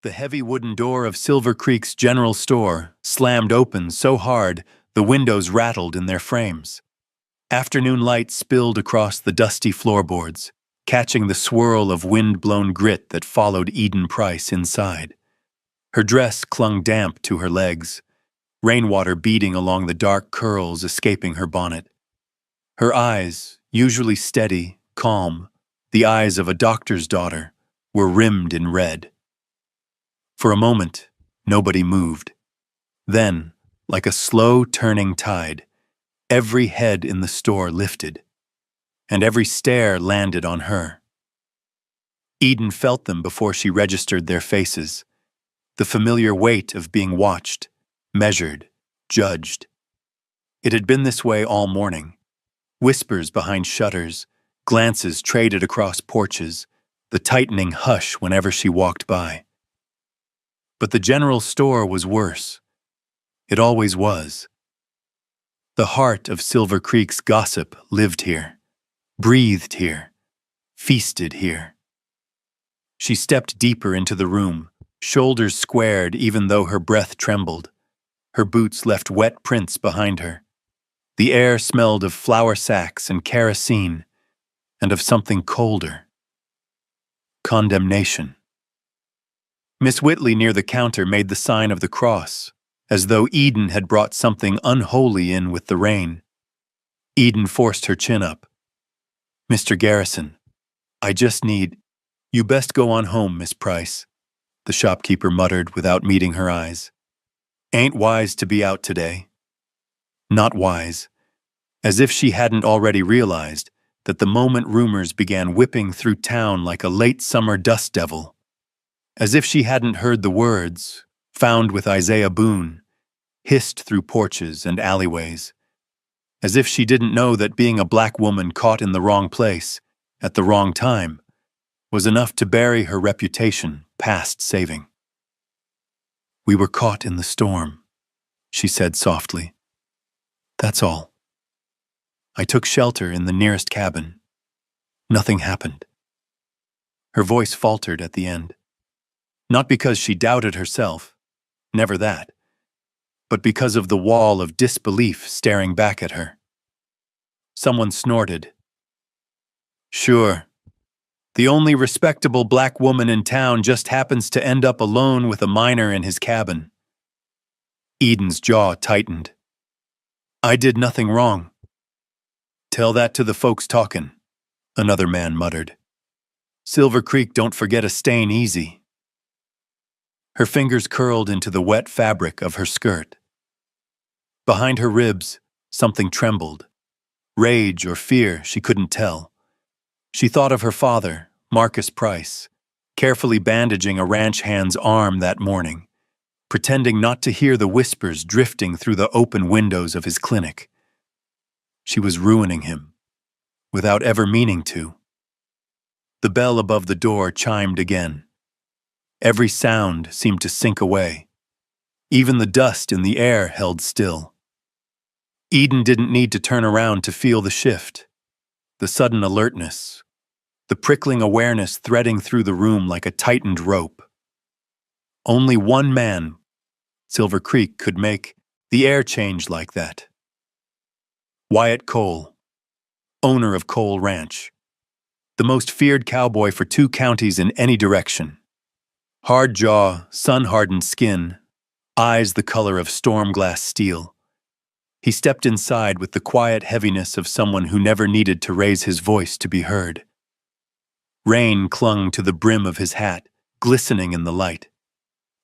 The heavy wooden door of Silver Creek's general store slammed open so hard the windows rattled in their frames. Afternoon light spilled across the dusty floorboards, catching the swirl of wind-blown grit that followed Eden Price inside. Her dress clung damp to her legs, rainwater beading along the dark curls escaping her bonnet. Her eyes, usually steady, calm, the eyes of a doctor's daughter, were rimmed in red. For a moment, nobody moved. Then, like a slow turning tide, every head in the store lifted, and every stare landed on her. Eden felt them before she registered their faces, the familiar weight of being watched, measured, judged. It had been this way all morning. Whispers behind shutters, glances traded across porches, the tightening hush whenever she walked by. But the general store was worse. It always was. The heart of Silver Creek's gossip lived here, breathed here, feasted here. She stepped deeper into the room, shoulders squared even though her breath trembled. Her boots left wet prints behind her. The air smelled of flour sacks and kerosene, and of something colder. Condemnation. Miss Whitley near the counter made the sign of the cross, as though Eden had brought something unholy in with the rain. Eden forced her chin up. "Mr. Garrison, I just need—" "You best go on home, Miss Price," the shopkeeper muttered without meeting her eyes. "Ain't wise to be out today." Not wise. As if she hadn't already realized that the moment rumors began whipping through town like a late summer dust devil. As if she hadn't heard the words, found with Isaiah Boone, hissed through porches and alleyways. As if she didn't know that being a black woman caught in the wrong place, at the wrong time, was enough to bury her reputation past saving. "We were caught in the storm," she said softly. "That's all. I took shelter in the nearest cabin. Nothing happened." Her voice faltered at the end. Not because she doubted herself, never that, but because of the wall of disbelief staring back at her. Someone snorted. "Sure. The only respectable black woman in town just happens to end up alone with a minor in his cabin." Eden's jaw tightened. "I did nothing wrong." "Tell that to the folks talkin'," another man muttered. "Silver Creek don't forget a stain easy." Her fingers curled into the wet fabric of her skirt. Behind her ribs, something trembled. Rage or fear, she couldn't tell. She thought of her father, Marcus Price, carefully bandaging a ranch hand's arm that morning, pretending not to hear the whispers drifting through the open windows of his clinic. She was ruining him, without ever meaning to. The bell above the door chimed again. Every sound seemed to sink away. Even the dust in the air held still. Eden didn't need to turn around to feel the shift, the sudden alertness, the prickling awareness threading through the room like a tightened rope. Only one man, Silver Creek, could make the air change like that. Wyatt Cole, owner of Cole Ranch, the most feared cowboy for 2 counties in any direction. Hard jaw, sun-hardened skin, eyes the color of storm-glass steel. He stepped inside with the quiet heaviness of someone who never needed to raise his voice to be heard. Rain clung to the brim of his hat, glistening in the light.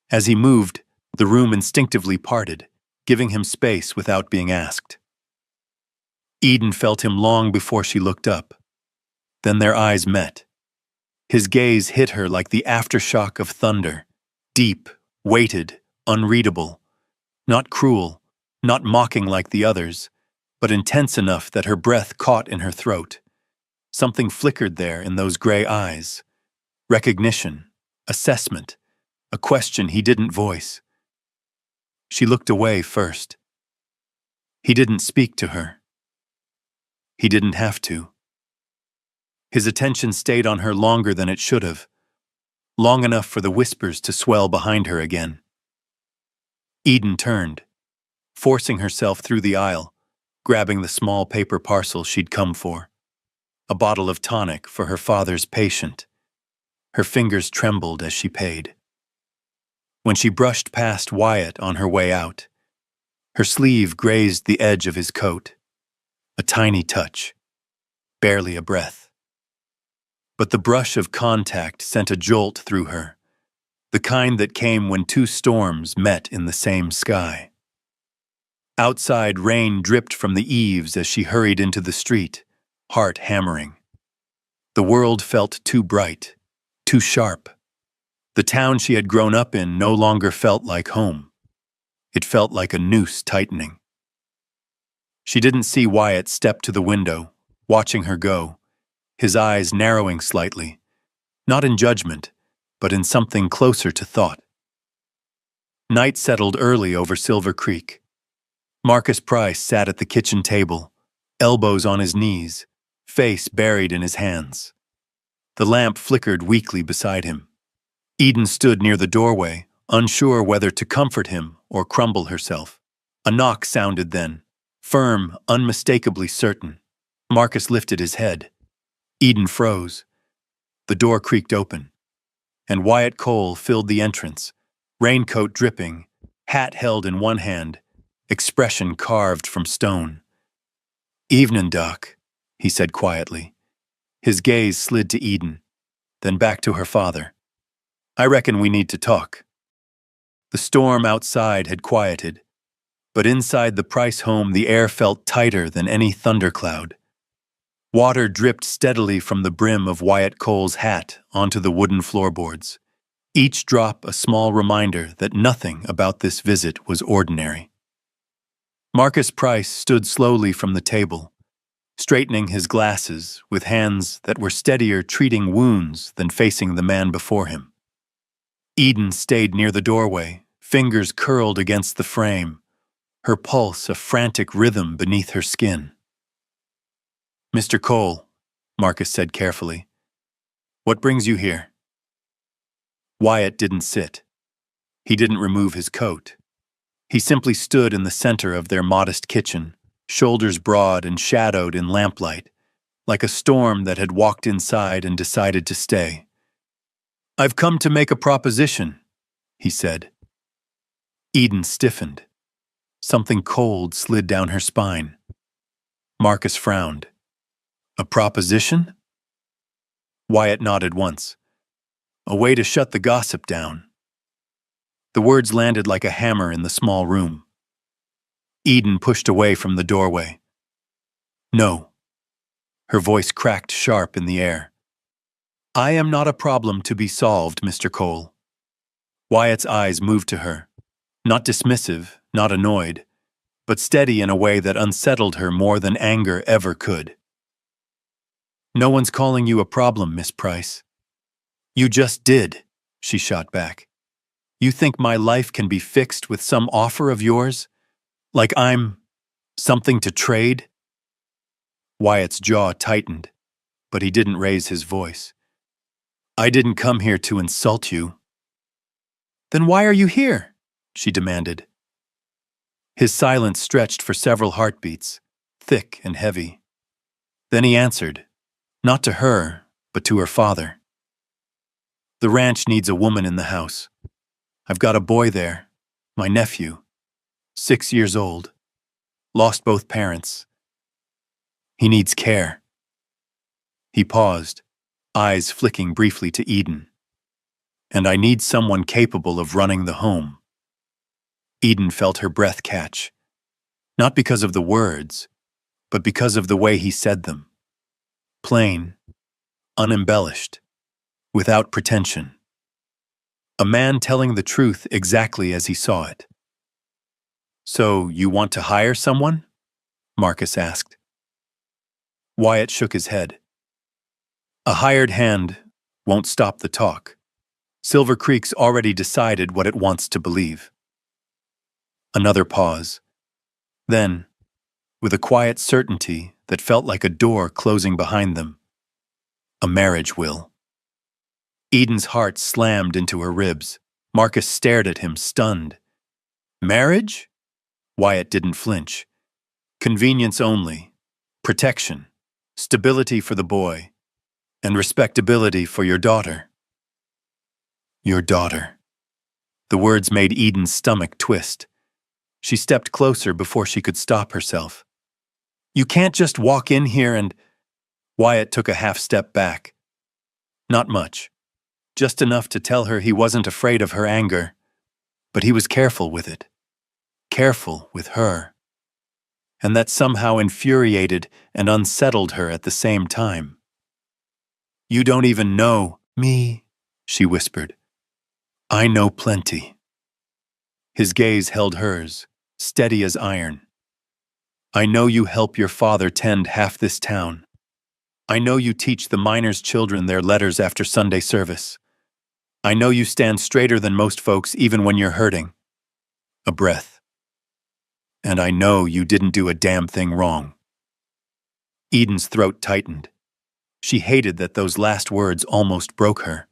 As he moved, the room instinctively parted, giving him space without being asked. Eden felt him long before she looked up. Then their eyes met. His gaze hit her like the aftershock of thunder, deep, weighted, unreadable, not cruel, not mocking like the others, but intense enough that her breath caught in her throat. Something flickered there in those gray eyes. Recognition, assessment, a question he didn't voice. She looked away first. He didn't speak to her. He didn't have to. His attention stayed on her longer than it should have. long enough for the whispers to swell behind her again. Eden turned, forcing herself through the aisle, grabbing the small paper parcel she'd come for. A bottle of tonic for her father's patient. Her fingers trembled as she paid. When she brushed past Wyatt on her way out, her sleeve grazed the edge of his coat. A tiny touch, barely a breath. But the brush of contact sent a jolt through her, the kind that came when two storms met in the same sky. Outside, rain dripped from the eaves as she hurried into the street, heart hammering. The world felt too bright, too sharp. The town she had grown up in no longer felt like home. It felt like a noose tightening. She didn't see Wyatt step to the window, watching her go, his eyes narrowing slightly, not in judgment, but in something closer to thought. Night settled early over Silver Creek. Marcus Price sat at the kitchen table, elbows on his knees, face buried in his hands. The lamp flickered weakly beside him. Eden stood near the doorway, unsure whether to comfort him or crumble herself. A knock sounded then, firm, unmistakably certain. Marcus lifted his head. Eden froze. The door creaked open, and Wyatt Cole filled the entrance, raincoat dripping, hat held in one hand, expression carved from stone. "Evenin', Doc," he said quietly. His gaze slid to Eden, then back to her father. "I reckon we need to talk." The storm outside had quieted, but inside the Price home the air felt tighter than any thundercloud. Water dripped steadily from the brim of Wyatt Cole's hat onto the wooden floorboards, each drop a small reminder that nothing about this visit was ordinary. Marcus Price stood slowly from the table, straightening his glasses with hands that were steadier treating wounds than facing the man before him. Eden stayed near the doorway, fingers curled against the frame, her pulse a frantic rhythm beneath her skin. "Mr. Cole," Marcus said carefully, "what brings you here?" Wyatt didn't sit. He didn't remove his coat. He simply stood in the center of their modest kitchen, shoulders broad and shadowed in lamplight, like a storm that had walked inside and decided to stay. "I've come to make a proposition," he said. Eden stiffened. Something cold slid down her spine. Marcus frowned. "A proposition?" Wyatt nodded once. "A way to shut the gossip down." The words landed like a hammer in the small room. Eden pushed away from the doorway. "No." Her voice cracked sharp in the air. "I am not a problem to be solved, Mr. Cole." Wyatt's eyes moved to her, not dismissive, not annoyed, but steady in a way that unsettled her more than anger ever could. "No one's calling you a problem, Miss Price." "You just did," she shot back. "You think my life can be fixed with some offer of yours? Like I'm something to trade?" Wyatt's jaw tightened, but he didn't raise his voice. "I didn't come here to insult you." "Then why are you here?" she demanded. His silence stretched for several heartbeats, thick and heavy. Then he answered, not to her, but to her father. "The ranch needs a woman in the house. I've got a boy there, my nephew, 6 years old, lost both parents. He needs care." He paused, eyes flicking briefly to Eden. "And I need someone capable of running the home." Eden felt her breath catch, not because of the words, but because of the way he said them. Plain, unembellished, without pretension. A man telling the truth exactly as he saw it. "So you want to hire someone?" Marcus asked. Wyatt shook his head. "A hired hand won't stop the talk. Silver Creek's already decided what it wants to believe." Another pause. Then, with a quiet certainty that felt like a door closing behind them, "A marriage will." Eden's heart slammed into her ribs. Marcus stared at him, stunned. Marriage? Wyatt didn't flinch. Convenience only. Protection. Stability for the boy. And respectability for your daughter. Your daughter. The words made Eden's stomach twist. She stepped closer before she could stop herself. You can't just walk in here and... Wyatt took a half step back. Not much. Just enough to tell her he wasn't afraid of her anger. But he was careful with it. Careful with her. And that somehow infuriated and unsettled her at the same time. You don't even know me, she whispered. I know plenty. His gaze held hers, steady as iron. I know you help your father tend half this town. I know you teach the miners' children their letters after Sunday service. I know you stand straighter than most folks even when you're hurting. A breath. And I know you didn't do a damn thing wrong. Eden's throat tightened. She hated that those last words almost broke her.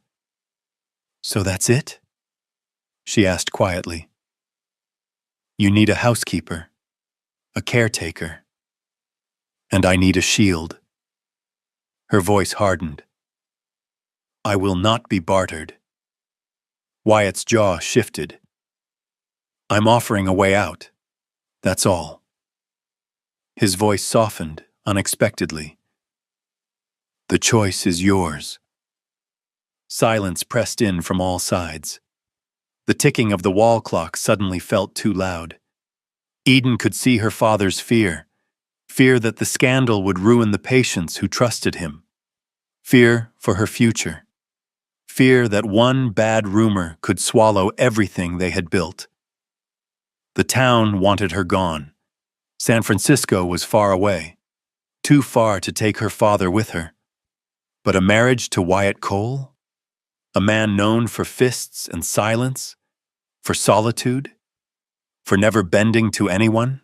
So that's it? She asked quietly. You need a housekeeper, a caretaker, and I need a shield. Her voice hardened. I will not be bartered. Wyatt's jaw shifted. I'm offering a way out. That's all. His voice softened unexpectedly. The choice is yours. Silence pressed in from all sides. The ticking of the wall clock suddenly felt too loud. Eden could see her father's fear. Fear that the scandal would ruin the patients who trusted him. Fear for her future. Fear that one bad rumor could swallow everything they had built. The town wanted her gone. San Francisco was far away, too far to take her father with her. But a marriage to Wyatt Cole? A man known for fists and silence? For solitude? For never bending to anyone?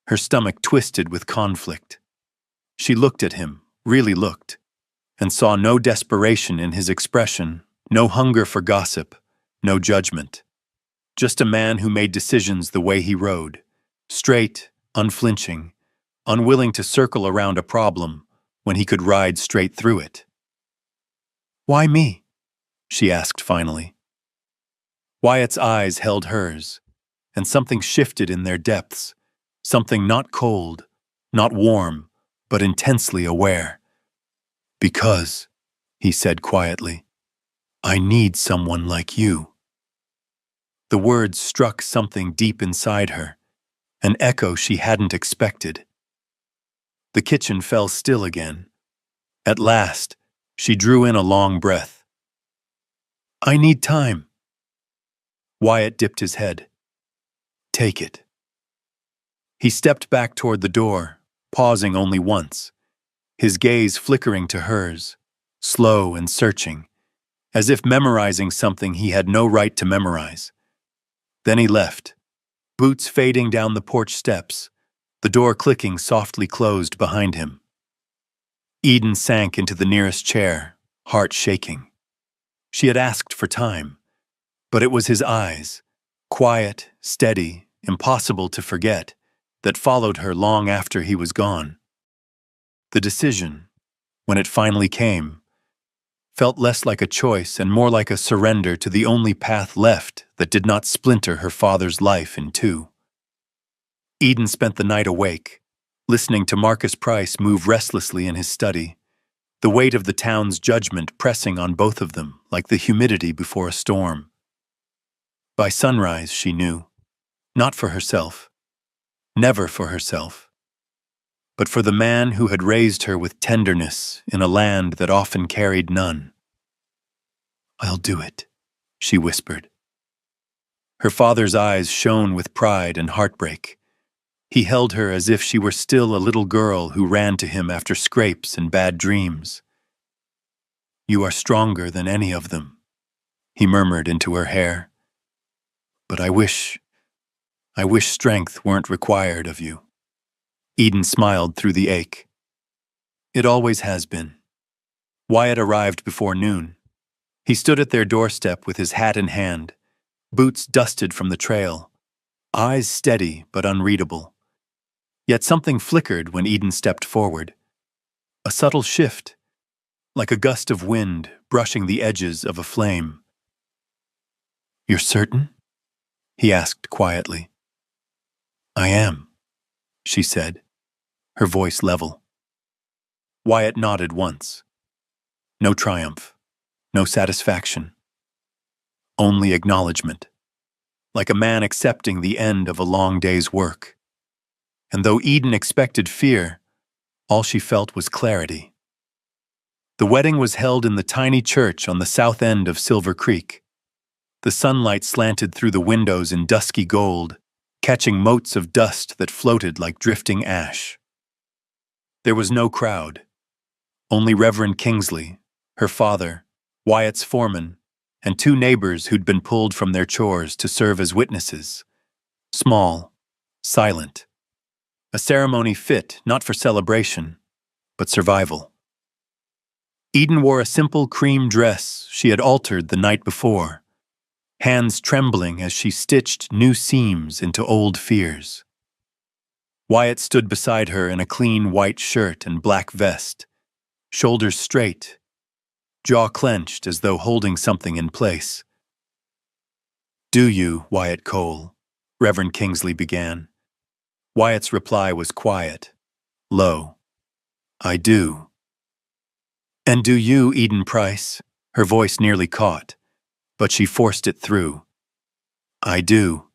Her stomach twisted with conflict. She looked at him, really looked, and saw no desperation in his expression, no hunger for gossip, no judgment. Just a man who made decisions the way he rode, straight, unflinching, unwilling to circle around a problem when he could ride straight through it. Why me? She asked finally. Wyatt's eyes held hers, and something shifted in their depths, something not cold, not warm, but intensely aware. Because, he said quietly, I need someone like you. The words struck something deep inside her, an echo she hadn't expected. The kitchen fell still again. At last, she drew in a long breath. I need time. Wyatt dipped his head. Take it. He stepped back toward the door, pausing only once, his gaze flickering to hers, slow and searching, as if memorizing something he had no right to memorize. Then he left, boots fading down the porch steps, the door clicking softly closed behind him. Eden sank into the nearest chair, heart shaking. She had asked for time, but it was his eyes, quiet, steady, impossible to forget, that followed her long after he was gone. The decision, when it finally came, felt less like a choice and more like a surrender to the only path left that did not splinter her father's life in two. Eden spent the night awake, listening to Marcus Price move restlessly in his study, the weight of the town's judgment pressing on both of them like the humidity before a storm. By sunrise, she knew, not for herself, never for herself, but for the man who had raised her with tenderness in a land that often carried none. I'll do it, she whispered. Her father's eyes shone with pride and heartbreak. He held her as if she were still a little girl who ran to him after scrapes and bad dreams. You are stronger than any of them, he murmured into her hair. But I wish strength weren't required of you. Eden smiled through the ache. It always has been. Wyatt arrived before noon, He stood at their doorstep with his hat in hand, boots dusted from the trail, eyes steady but unreadable. Yet something flickered when Eden stepped forward. A subtle shift, like a gust of wind brushing the edges of a flame. "You're certain?" he asked quietly. "I am," she said, her voice level. Wyatt nodded once. No triumph, no satisfaction. Only acknowledgement, like a man accepting the end of a long day's work. And though Eden expected fear, all she felt was clarity. The wedding was held in the tiny church on the south end of Silver Creek. The sunlight slanted through the windows in dusky gold, catching motes of dust that floated like drifting ash. There was no crowd, only Reverend Kingsley, her father, Wyatt's foreman, and two neighbors who'd been pulled from their chores to serve as witnesses. Small, silent. A ceremony fit not for celebration, but survival. Eden wore a simple cream dress she had altered the night before, hands trembling as she stitched new seams into old fears. Wyatt stood beside her in a clean white shirt and black vest, shoulders straight, jaw clenched as though holding something in place. "Do you, Wyatt Cole?" Reverend Kingsley began. Wyatt's reply was quiet, low. "I do." "And do you, Eden Price?" Her voice nearly caught, but she forced it through. "I do."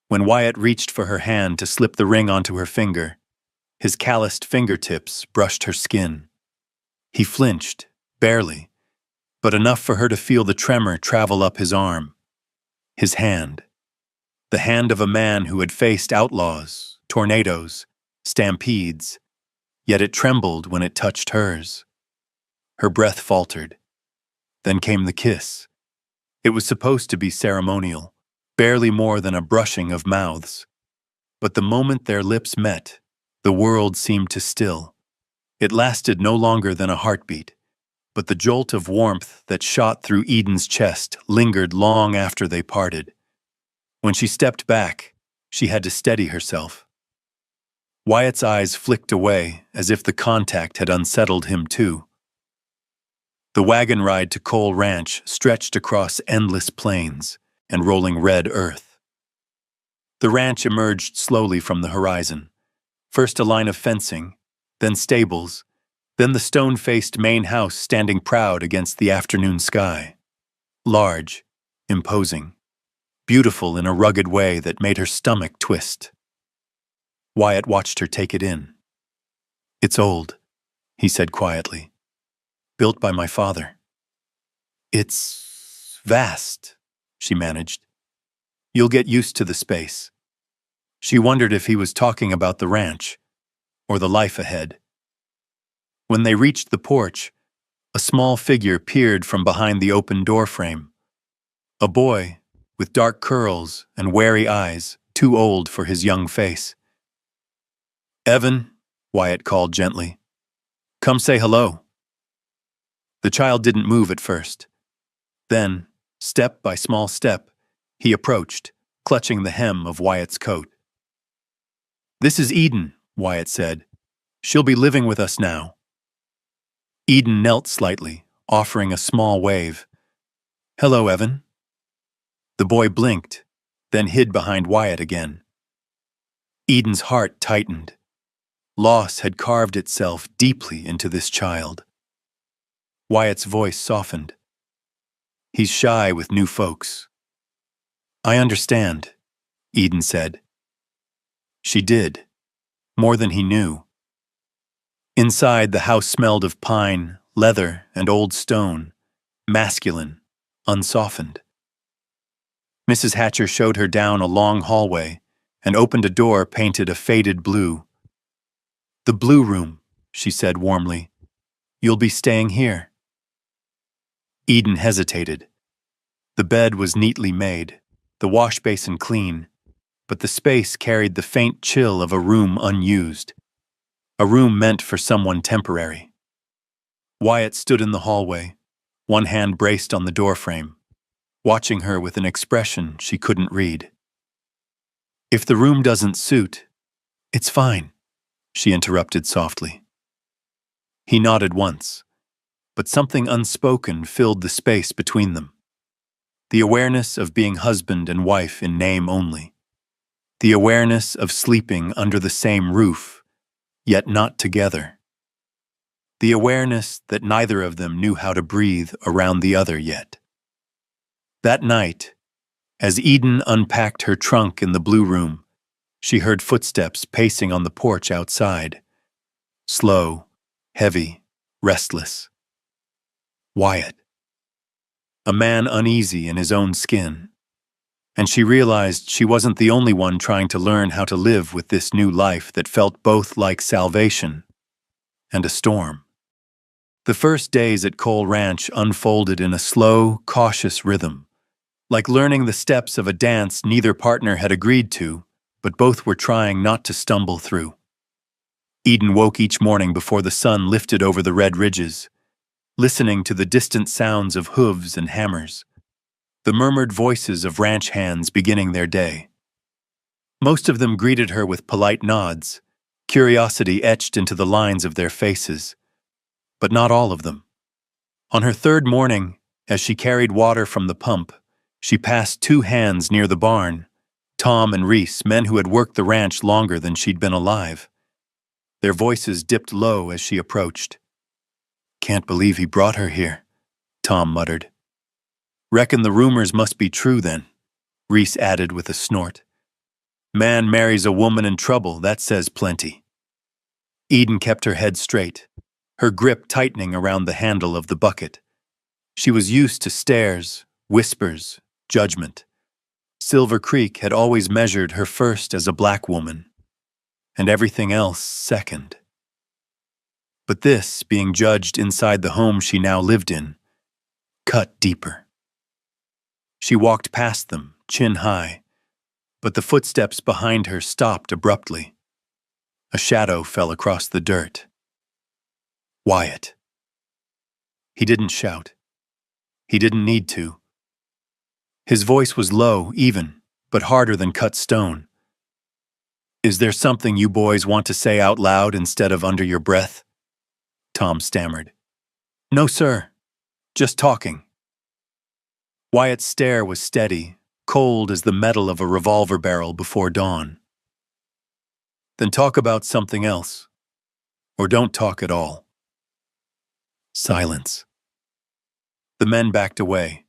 When Wyatt reached for her hand to slip the ring onto her finger, his calloused fingertips brushed her skin. He flinched, barely, but enough for her to feel the tremor travel up his arm. His hand. The hand of a man who had faced outlaws, tornadoes, stampedes, yet it trembled when it touched hers. Her breath faltered. Then came the kiss. It was supposed to be ceremonial, barely more than a brushing of mouths. But the moment their lips met, the world seemed to still. It lasted no longer than a heartbeat, but the jolt of warmth that shot through Eden's chest lingered long after they parted. When she stepped back, she had to steady herself. Wyatt's eyes flicked away as if the contact had unsettled him too. The wagon ride to Cole Ranch stretched across endless plains and rolling red earth. The ranch emerged slowly from the horizon. First a line of fencing, then stables, then the stone-faced main house standing proud against the afternoon sky. Large, imposing, beautiful in a rugged way that made her stomach twist. Wyatt watched her take it in. "It's old," he said quietly. "Built by my father." "It's vast," she managed. "You'll get used to the space." She wondered if he was talking about the ranch, or the life ahead. When they reached the porch, a small figure peered from behind the open doorframe. A boy, with dark curls and wary eyes, too old for his young face. "Evan," Wyatt called gently. "Come say hello." The child didn't move at first. Then, step by small step, he approached, clutching the hem of Wyatt's coat. "This is Eden," Wyatt said. "She'll be living with us now." Eden knelt slightly, offering a small wave. "Hello, Evan." The boy blinked, then hid behind Wyatt again. Eden's heart tightened. Loss had carved itself deeply into this child. Wyatt's voice softened. "He's shy with new folks." "I understand," Eden said. She did, more than he knew. Inside, the house smelled of pine, leather, and old stone, masculine, unsoftened. Mrs. Hatcher showed her down a long hallway and opened a door painted a faded blue. "The blue room," she said warmly. "You'll be staying here." Eden hesitated. The bed was neatly made, the wash basin clean, but the space carried the faint chill of a room unused, a room meant for someone temporary. Wyatt stood in the hallway, one hand braced on the doorframe, watching her with an expression she couldn't read. "If the room doesn't suit, it's fine," she interrupted softly. He nodded once, but something unspoken filled the space between them. The awareness of being husband and wife in name only. The awareness of sleeping under the same roof, yet not together. The awareness that neither of them knew how to breathe around the other yet. That night, as Eden unpacked her trunk in the blue room, she heard footsteps pacing on the porch outside. Slow, heavy, restless. Wyatt. A man uneasy in his own skin. And she realized she wasn't the only one trying to learn how to live with this new life that felt both like salvation and a storm. The first days at Cole Ranch unfolded in a slow, cautious rhythm, like learning the steps of a dance neither partner had agreed to, but both were trying not to stumble through. Eden woke each morning before the sun lifted over the red ridges, listening to the distant sounds of hooves and hammers, the murmured voices of ranch hands beginning their day. Most of them greeted her with polite nods, curiosity etched into the lines of their faces, but not all of them. On her third morning, as she carried water from the pump, she passed two hands near the barn, Tom and Reese, men who had worked the ranch longer than she'd been alive. Their voices dipped low as she approached. "Can't believe he brought her here," Tom muttered. "Reckon the rumors must be true then," Reese added with a snort. "Man marries a woman in trouble, that says plenty." Eden kept her head straight, her grip tightening around the handle of the bucket. She was used to stares, whispers, judgment. Silver Creek had always measured her first as a black woman, and everything else second. But this, being judged inside the home she now lived in, cut deeper. She walked past them, chin high, but the footsteps behind her stopped abruptly. A shadow fell across the dirt. Wyatt. He didn't shout. He didn't need to. His voice was low, even, but harder than cut stone. "Is there something you boys want to say out loud instead of under your breath?" Tom stammered. "No, sir. Just talking." Wyatt's stare was steady, cold as the metal of a revolver barrel before dawn. "Then talk about something else. Or don't talk at all." Silence. The men backed away.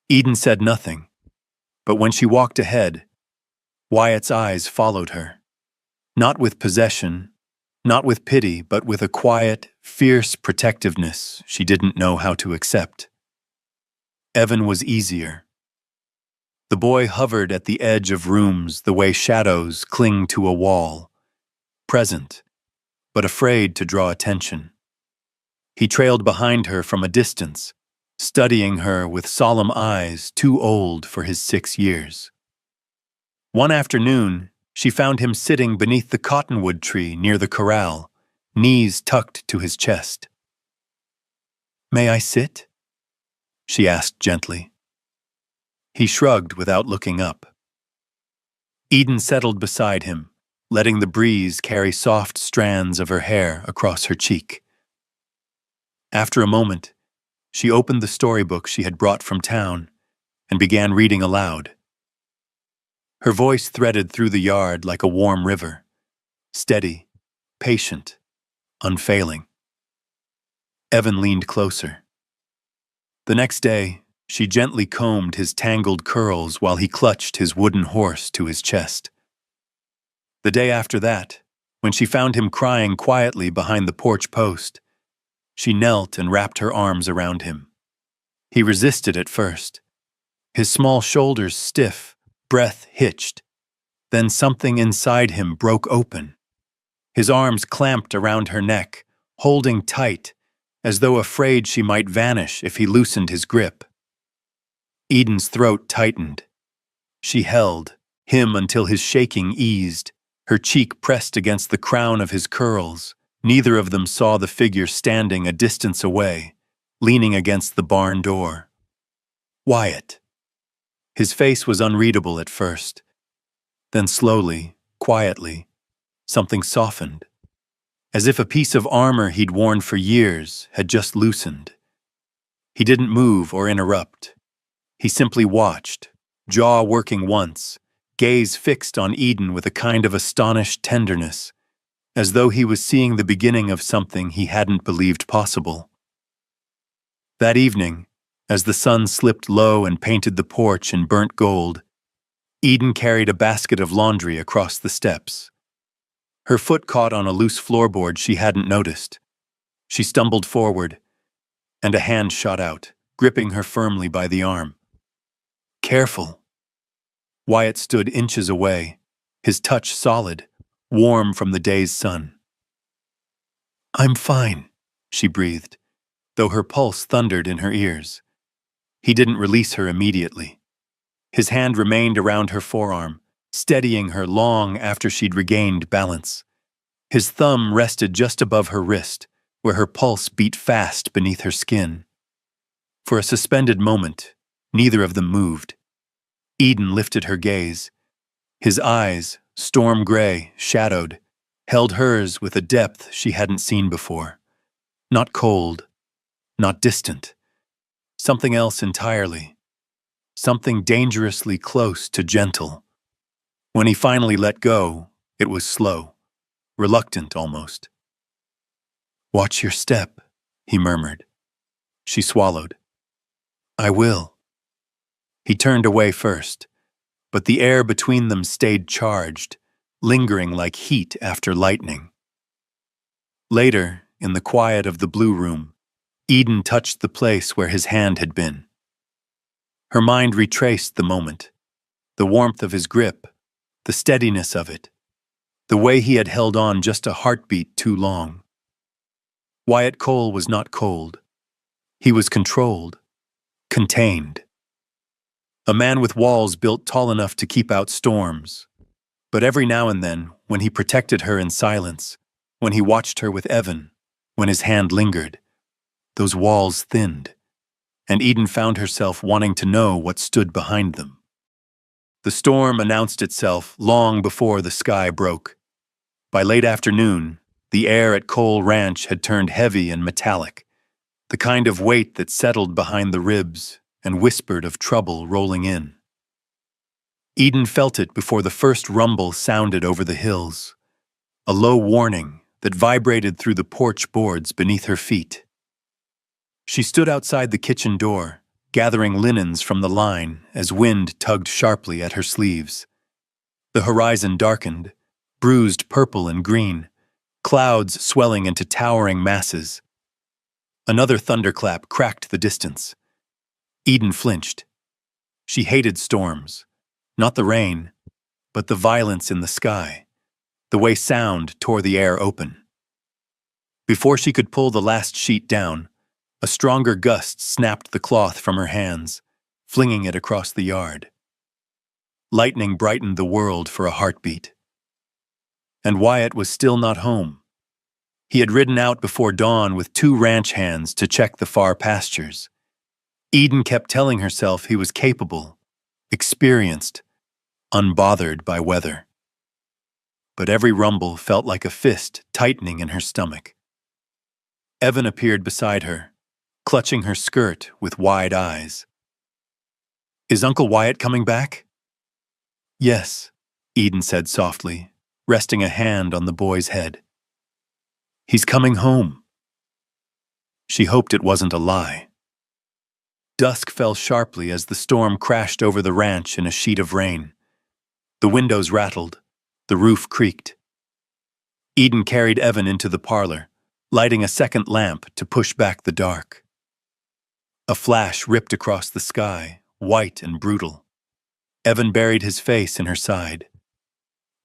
Eden said nothing, but when she walked ahead, Wyatt's eyes followed her. Not with possession, not with pity, but with a quiet, fierce protectiveness she didn't know how to accept. Evan was easier. The boy hovered at the edge of rooms the way shadows cling to a wall, present, but afraid to draw attention. He trailed behind her from a distance, studying her with solemn eyes too old for his 6 years. One afternoon, she found him sitting beneath the cottonwood tree near the corral, knees tucked to his chest. "May I sit?" she asked gently. He shrugged without looking up. Eden settled beside him, letting the breeze carry soft strands of her hair across her cheek. After a moment, she opened the storybook she had brought from town and began reading aloud. Her voice threaded through the yard like a warm river, steady, patient, unfailing. Evan leaned closer. The next day, she gently combed his tangled curls while he clutched his wooden horse to his chest. The day after that, when she found him crying quietly behind the porch post, she knelt and wrapped her arms around him. He resisted at first, his small shoulders stiff, breath hitched. Then something inside him broke open. His arms clamped around her neck, holding tight, as though afraid she might vanish if he loosened his grip. Eden's throat tightened. She held him until his shaking eased, her cheek pressed against the crown of his curls. Neither of them saw the figure standing a distance away, leaning against the barn door. Wyatt. His face was unreadable at first. Then slowly, quietly, something softened, as if a piece of armor he'd worn for years had just loosened. He didn't move or interrupt. He simply watched, jaw working once, gaze fixed on Eden with a kind of astonished tenderness, as though he was seeing the beginning of something he hadn't believed possible. That evening, as the sun slipped low and painted the porch in burnt gold, Eden carried a basket of laundry across the steps. Her foot caught on a loose floorboard she hadn't noticed. She stumbled forward, and a hand shot out, gripping her firmly by the arm. Careful. Wyatt stood inches away, his touch solid, warm from the day's sun. I'm fine, she breathed, though her pulse thundered in her ears. He didn't release her immediately. His hand remained around her forearm, steadying her long after she'd regained balance. His thumb rested just above her wrist, where her pulse beat fast beneath her skin. For a suspended moment, neither of them moved. Eden lifted her gaze. His eyes, storm gray, shadowed, held hers with a depth she hadn't seen before. Not cold, not distant. Something else entirely. Something dangerously close to gentle. When he finally let go, it was slow, reluctant almost. Watch your step, he murmured. She swallowed. I will. He turned away first, but the air between them stayed charged, lingering like heat after lightning. Later, in the quiet of the blue room, Eden touched the place where his hand had been. Her mind retraced the moment, the warmth of his grip, the steadiness of it, the way he had held on just a heartbeat too long. Wyatt Cole was not cold. He was controlled, contained. A man with walls built tall enough to keep out storms. But every now and then, when he protected her in silence, when he watched her with Evan, when his hand lingered, those walls thinned, and Eden found herself wanting to know what stood behind them. The storm announced itself long before the sky broke. By late afternoon, the air at Cole Ranch had turned heavy and metallic, the kind of weight that settled behind the ribs and whispered of trouble rolling in. Eden felt it before the first rumble sounded over the hills, a low warning that vibrated through the porch boards beneath her feet. She stood outside the kitchen door, gathering linens from the line as wind tugged sharply at her sleeves. The horizon darkened, bruised purple and green, clouds swelling into towering masses. Another thunderclap cracked the distance. Eden flinched. She hated storms, not the rain, but the violence in the sky, the way sound tore the air open. Before she could pull the last sheet down, a stronger gust snapped the cloth from her hands, flinging it across the yard. Lightning brightened the world for a heartbeat. And Wyatt was still not home. He had ridden out before dawn with 2 ranch hands to check the far pastures. Eden kept telling herself he was capable, experienced, unbothered by weather. But every rumble felt like a fist tightening in her stomach. Evan appeared beside her, clutching her skirt with wide eyes. Is Uncle Wyatt coming back? Yes, Eden said softly, resting a hand on the boy's head. He's coming home. She hoped it wasn't a lie. Dusk fell sharply as the storm crashed over the ranch in a sheet of rain. The windows rattled, the roof creaked. Eden carried Evan into the parlor, lighting a second lamp to push back the dark. A flash ripped across the sky, white and brutal. Evan buried his face in her side.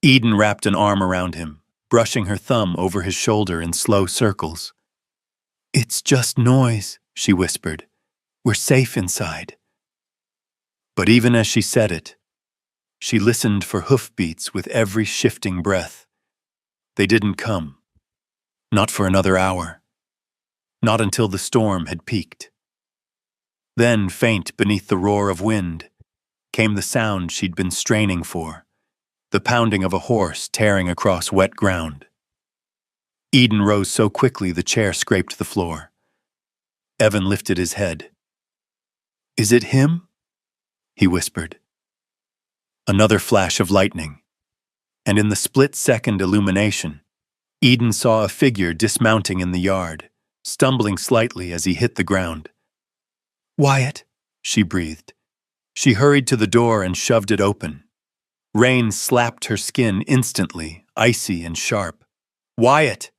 Eden wrapped an arm around him, brushing her thumb over his shoulder in slow circles. It's just noise, she whispered. We're safe inside. But even as she said it, she listened for hoofbeats with every shifting breath. They didn't come. Not for another hour. not until the storm had peaked. Then, faint beneath the roar of wind, came the sound she'd been straining for, the pounding of a horse tearing across wet ground. Eden rose so quickly the chair scraped the floor. Evan lifted his head. "Is it him?" he whispered. Another flash of lightning, and in the split-second illumination, Eden saw a figure dismounting in the yard, stumbling slightly as he hit the ground. "Wyatt," she breathed. She hurried to the door and shoved it open. Rain slapped her skin instantly, icy and sharp. "Wyatt!"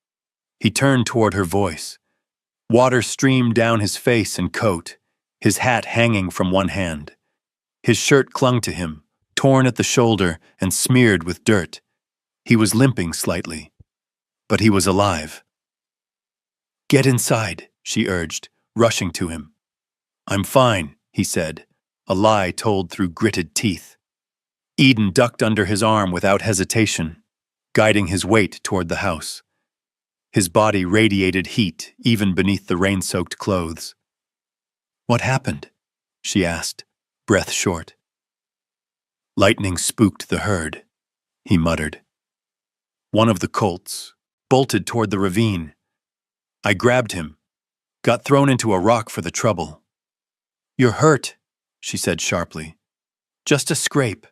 He turned toward her voice. Water streamed down his face and coat, his hat hanging from one hand. His shirt clung to him, torn at the shoulder and smeared with dirt. He was limping slightly, but he was alive. "Get inside," she urged, rushing to him. "I'm fine," he said, a lie told through gritted teeth. Eden ducked under his arm without hesitation, guiding his weight toward the house. His body radiated heat even beneath the rain-soaked clothes. "What happened?" she asked, breath short. "Lightning spooked the herd," he muttered. "One of the colts bolted toward the ravine. I grabbed him, got thrown into a rock for the trouble." "You're hurt," she said sharply. "Just a scrape."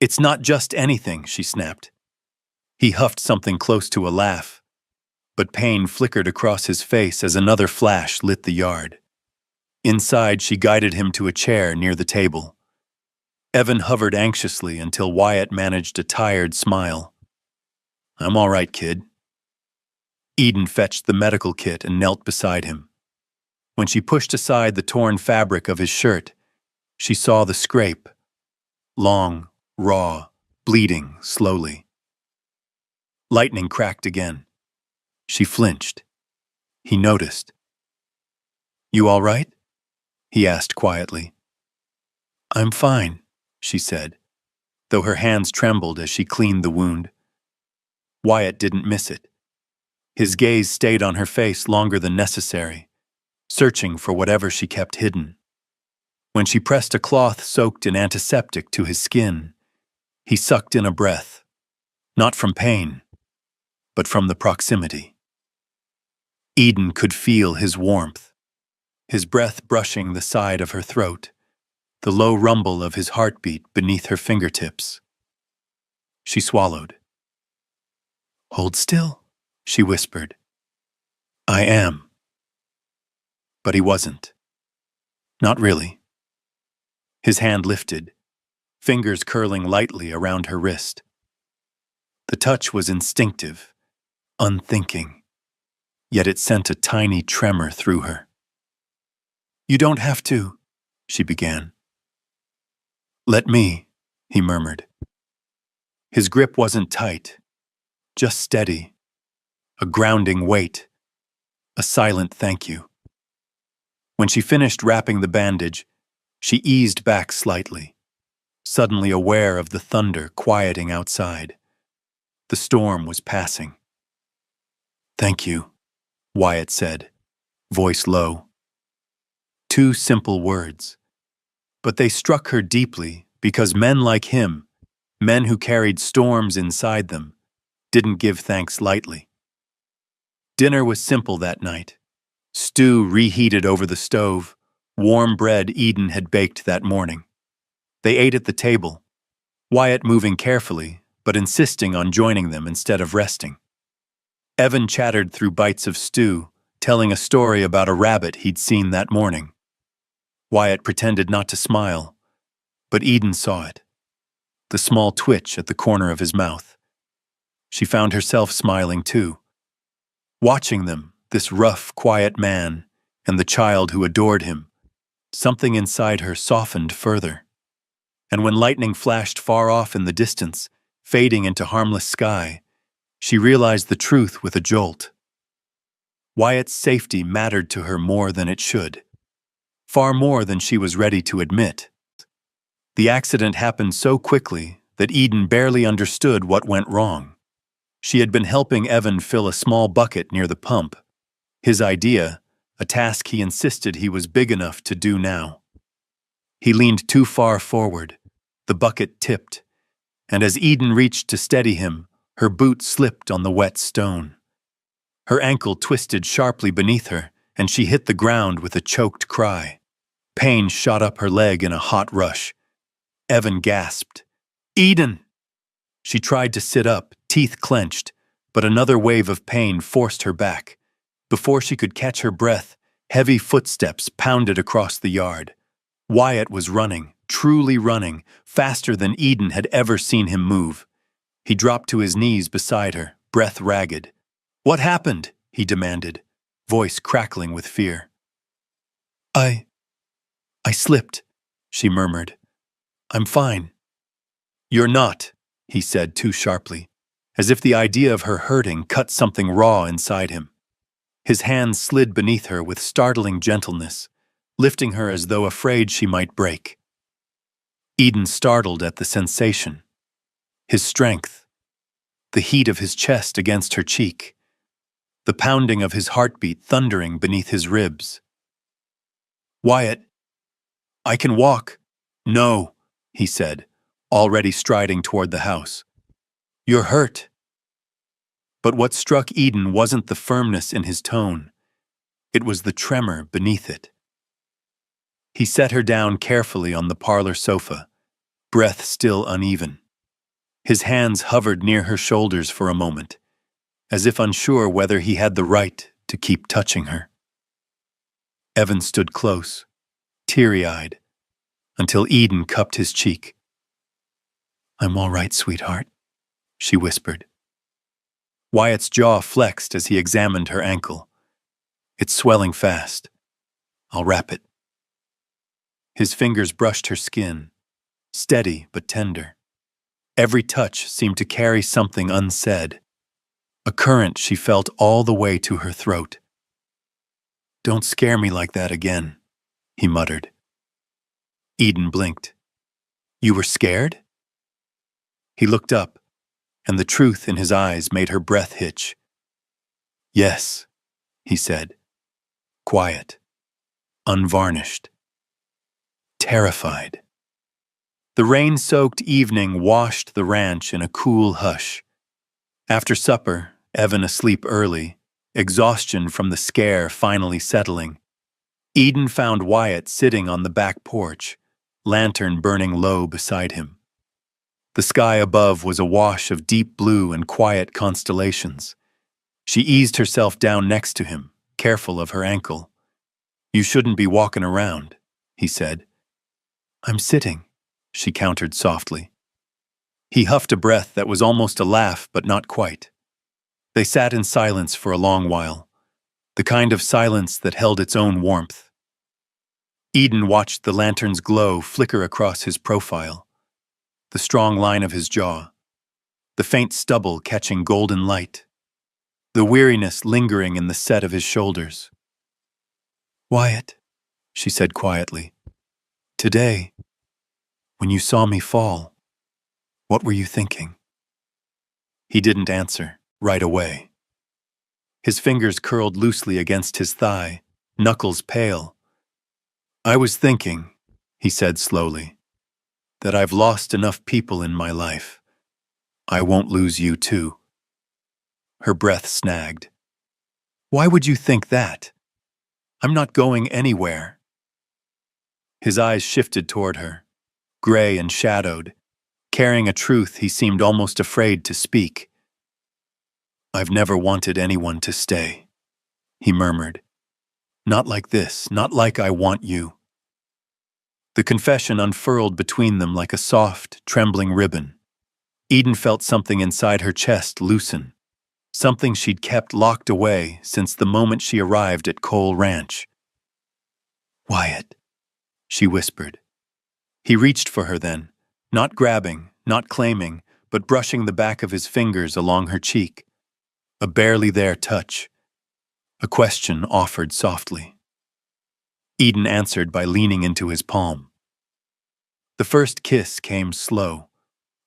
"It's not just anything," she snapped. He huffed something close to a laugh, but pain flickered across his face as another flash lit the yard. Inside, she guided him to a chair near the table. Evan hovered anxiously until Wyatt managed a tired smile. "I'm all right, kid." Eden fetched the medical kit and knelt beside him. When she pushed aside the torn fabric of his shirt, she saw the scrape, long, raw, bleeding slowly. Lightning cracked again. She flinched. He noticed. "You all right?" he asked quietly. "I'm fine," she said, though her hands trembled as she cleaned the wound. Wyatt didn't miss it. His gaze stayed on her face longer than necessary, searching for whatever she kept hidden. When she pressed a cloth soaked in antiseptic to his skin, he sucked in a breath, not from pain, but from the proximity. Eden could feel his warmth, his breath brushing the side of her throat, the low rumble of his heartbeat beneath her fingertips. She swallowed. "Hold still," she whispered. "I am." But he wasn't. Not really. His hand lifted, fingers curling lightly around her wrist. The touch was instinctive, unthinking, yet it sent a tiny tremor through her. "You don't have to," she began. "Let me," he murmured. His grip wasn't tight, just steady, a grounding weight, a silent thank you. When she finished wrapping the bandage, she eased back slightly, suddenly aware of the thunder quieting outside. The storm was passing. "Thank you," Wyatt said, voice low. 2 simple words, but they struck her deeply because men like him, men who carried storms inside them, didn't give thanks lightly. Dinner was simple that night. Stew reheated over the stove, warm bread Eden had baked that morning. They ate at the table, Wyatt moving carefully, but insisting on joining them instead of resting. Evan chattered through bites of stew, telling a story about a rabbit he'd seen that morning. Wyatt pretended not to smile, but Eden saw it, the small twitch at the corner of his mouth. She found herself smiling too. Watching them, this rough, quiet man, and the child who adored him, something inside her softened further. And when lightning flashed far off in the distance, fading into harmless sky, she realized the truth with a jolt. Wyatt's safety mattered to her more than it should, far more than she was ready to admit. The accident happened so quickly that Eden barely understood what went wrong. She had been helping Evan fill a small bucket near the pump, His idea, a task he insisted he was big enough to do now. He leaned too far forward. The bucket tipped, and as Eden reached to steady him, her boot slipped on the wet stone. Her ankle twisted sharply beneath her, and she hit the ground with a choked cry. Pain shot up her leg in a hot rush. Evan gasped. "Eden!" She tried to sit up, teeth clenched, but another wave of pain forced her back. Before she could catch her breath, heavy footsteps pounded across the yard. Wyatt was running, truly running, faster than Eden had ever seen him move. He dropped to his knees beside her, breath ragged. "What happened?" he demanded, voice crackling with fear. I slipped," she murmured. "I'm fine." "You're not," he said too sharply, as if the idea of her hurting cut something raw inside him. His hands slid beneath her with startling gentleness, lifting her as though afraid she might break. Eden startled at the sensation. His strength, the heat of his chest against her cheek, the pounding of his heartbeat thundering beneath his ribs. "Wyatt, I can walk." "No," he said, already striding toward the house. "You're hurt." But what struck Eden wasn't the firmness in his tone. It was the tremor beneath it. He set her down carefully on the parlor sofa, breath still uneven. His hands hovered near her shoulders for a moment, as if unsure whether he had the right to keep touching her. Evan stood close, teary-eyed, until Eden cupped his cheek. "I'm all right, sweetheart," she whispered. Wyatt's jaw flexed as he examined her ankle. "It's swelling fast. I'll wrap it." His fingers brushed her skin, steady but tender. Every touch seemed to carry something unsaid, a current she felt all the way to her throat. "Don't scare me like that again," he muttered. Eden blinked. "You were scared?" He looked up, and the truth in his eyes made her breath hitch. "Yes," he said, quiet, unvarnished, terrified. The rain-soaked evening washed the ranch in a cool hush. After supper, Evan asleep early, exhaustion from the scare finally settling, Eden found Wyatt sitting on the back porch, lantern burning low beside him. The sky above was awash of deep blue and quiet constellations. She eased herself down next to him, careful of her ankle. "You shouldn't be walking around," he said. "I'm sitting," she countered softly. He huffed a breath that was almost a laugh, but not quite. They sat in silence for a long while, the kind of silence that held its own warmth. Eden watched the lantern's glow flicker across his profile, the strong line of his jaw, the faint stubble catching golden light, the weariness lingering in the set of his shoulders. "Wyatt," she said quietly, "today, when you saw me fall, what were you thinking?" He didn't answer right away. His fingers curled loosely against his thigh, knuckles pale. "I was thinking," he said slowly, "that I've lost enough people in my life. I won't lose you too." Her breath snagged. "Why would you think that? I'm not going anywhere." His eyes shifted toward her, gray and shadowed, carrying a truth he seemed almost afraid to speak. "I've never wanted anyone to stay," he murmured. "Not like this, not like I want you." The confession unfurled between them like a soft, trembling ribbon. Eden felt something inside her chest loosen, something she'd kept locked away since the moment she arrived at Cole Ranch. "Wyatt," she whispered. He reached for her then, not grabbing, not claiming, but brushing the back of his fingers along her cheek. A barely there touch. A question offered softly. Eden answered by leaning into his palm. The first kiss came slow.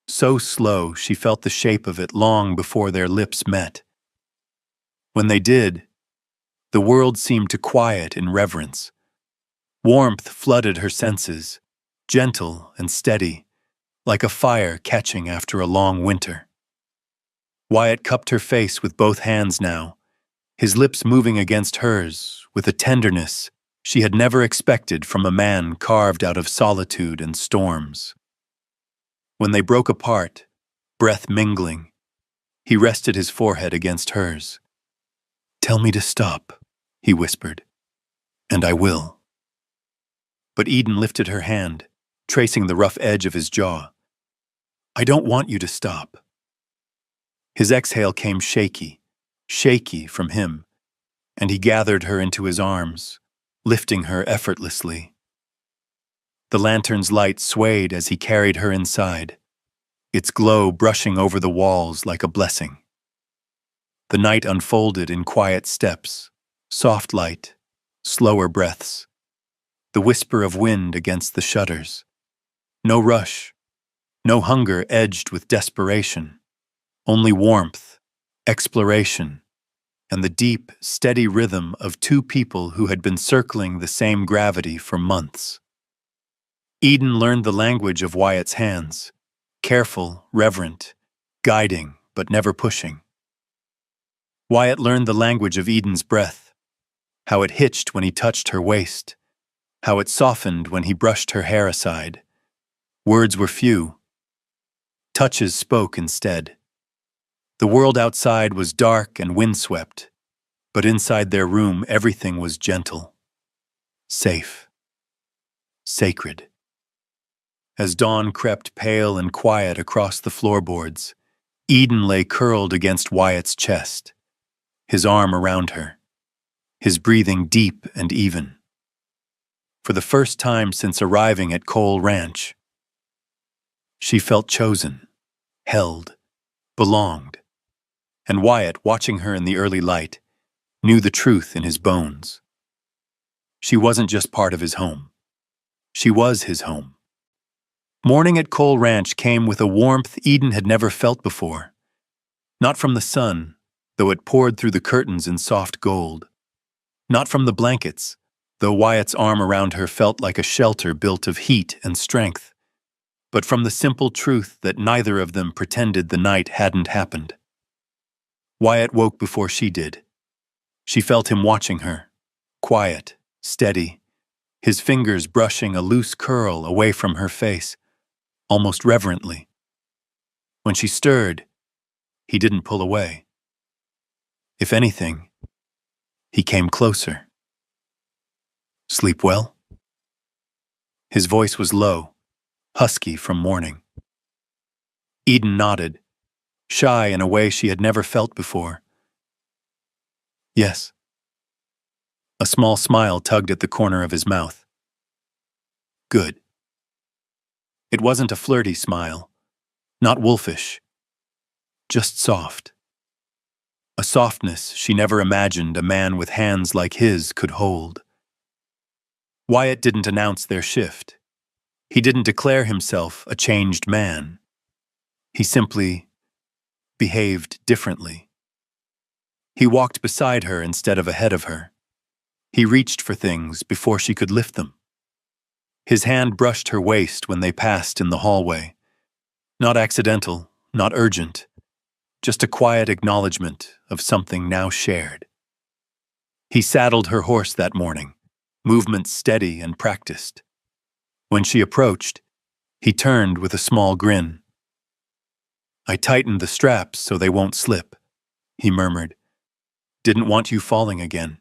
So slow she felt the shape of it long before their lips met. When they did, The world seemed to quiet in reverence. Warmth flooded her senses, gentle and steady, like a fire catching after a long winter. Wyatt cupped her face with both hands now, his lips moving against hers with a tenderness she had never expected from a man carved out of solitude and storms. When they broke apart, breath mingling, he rested his forehead against hers. "Tell me to stop," he whispered, "and I will." But Eden lifted her hand, tracing the rough edge of his jaw. "I don't want you to stop." His exhale came shaky from him, and he gathered her into his arms, lifting her effortlessly. The lantern's light swayed as he carried her inside, its glow brushing over the walls like a blessing. The night unfolded in quiet steps, soft light, slower breaths, the whisper of wind against the shutters. No rush, no hunger edged with desperation, only warmth, exploration, and the deep, steady rhythm of two people who had been circling the same gravity for months. Eden learned the language of Wyatt's hands, careful, reverent, guiding, but never pushing. Wyatt learned the language of Eden's breath, how it hitched when he touched her waist, how it softened when he brushed her hair aside. Words were few. Touches spoke instead. The world outside was dark and windswept, but inside their room everything was gentle, safe, sacred. As dawn crept pale and quiet across the floorboards, Eden lay curled against Wyatt's chest, his arm around her, his breathing deep and even. For the first time since arriving at Cole Ranch, she felt chosen, held, belonged, and Wyatt, watching her in the early light, knew the truth in his bones. She wasn't just part of his home. She was his home. Morning at Cole Ranch came with a warmth Eden had never felt before. Not from the sun, though it poured through the curtains in soft gold. Not from the blankets, though Wyatt's arm around her felt like a shelter built of heat and strength. But from the simple truth that neither of them pretended the night hadn't happened. Wyatt woke before she did. She felt him watching her, quiet, steady, his fingers brushing a loose curl away from her face, almost reverently. When she stirred, he didn't pull away. If anything, he came closer. "Sleep well?" His voice was low, husky from morning. Eden nodded, shy in a way she had never felt before. "Yes." A small smile tugged at the corner of his mouth. "Good." It wasn't a flirty smile, not wolfish, just soft. A softness she never imagined a man with hands like his could hold. Wyatt didn't announce their shift. He didn't declare himself a changed man. He simply behaved differently. He walked beside her instead of ahead of her. He reached for things before she could lift them. His hand brushed her waist when they passed in the hallway. Not accidental, not urgent, just a quiet acknowledgement of something now shared. He saddled her horse that morning, movement steady and practiced. When she approached, he turned with a small grin. "I tightened the straps so they won't slip," he murmured. "Didn't want you falling again."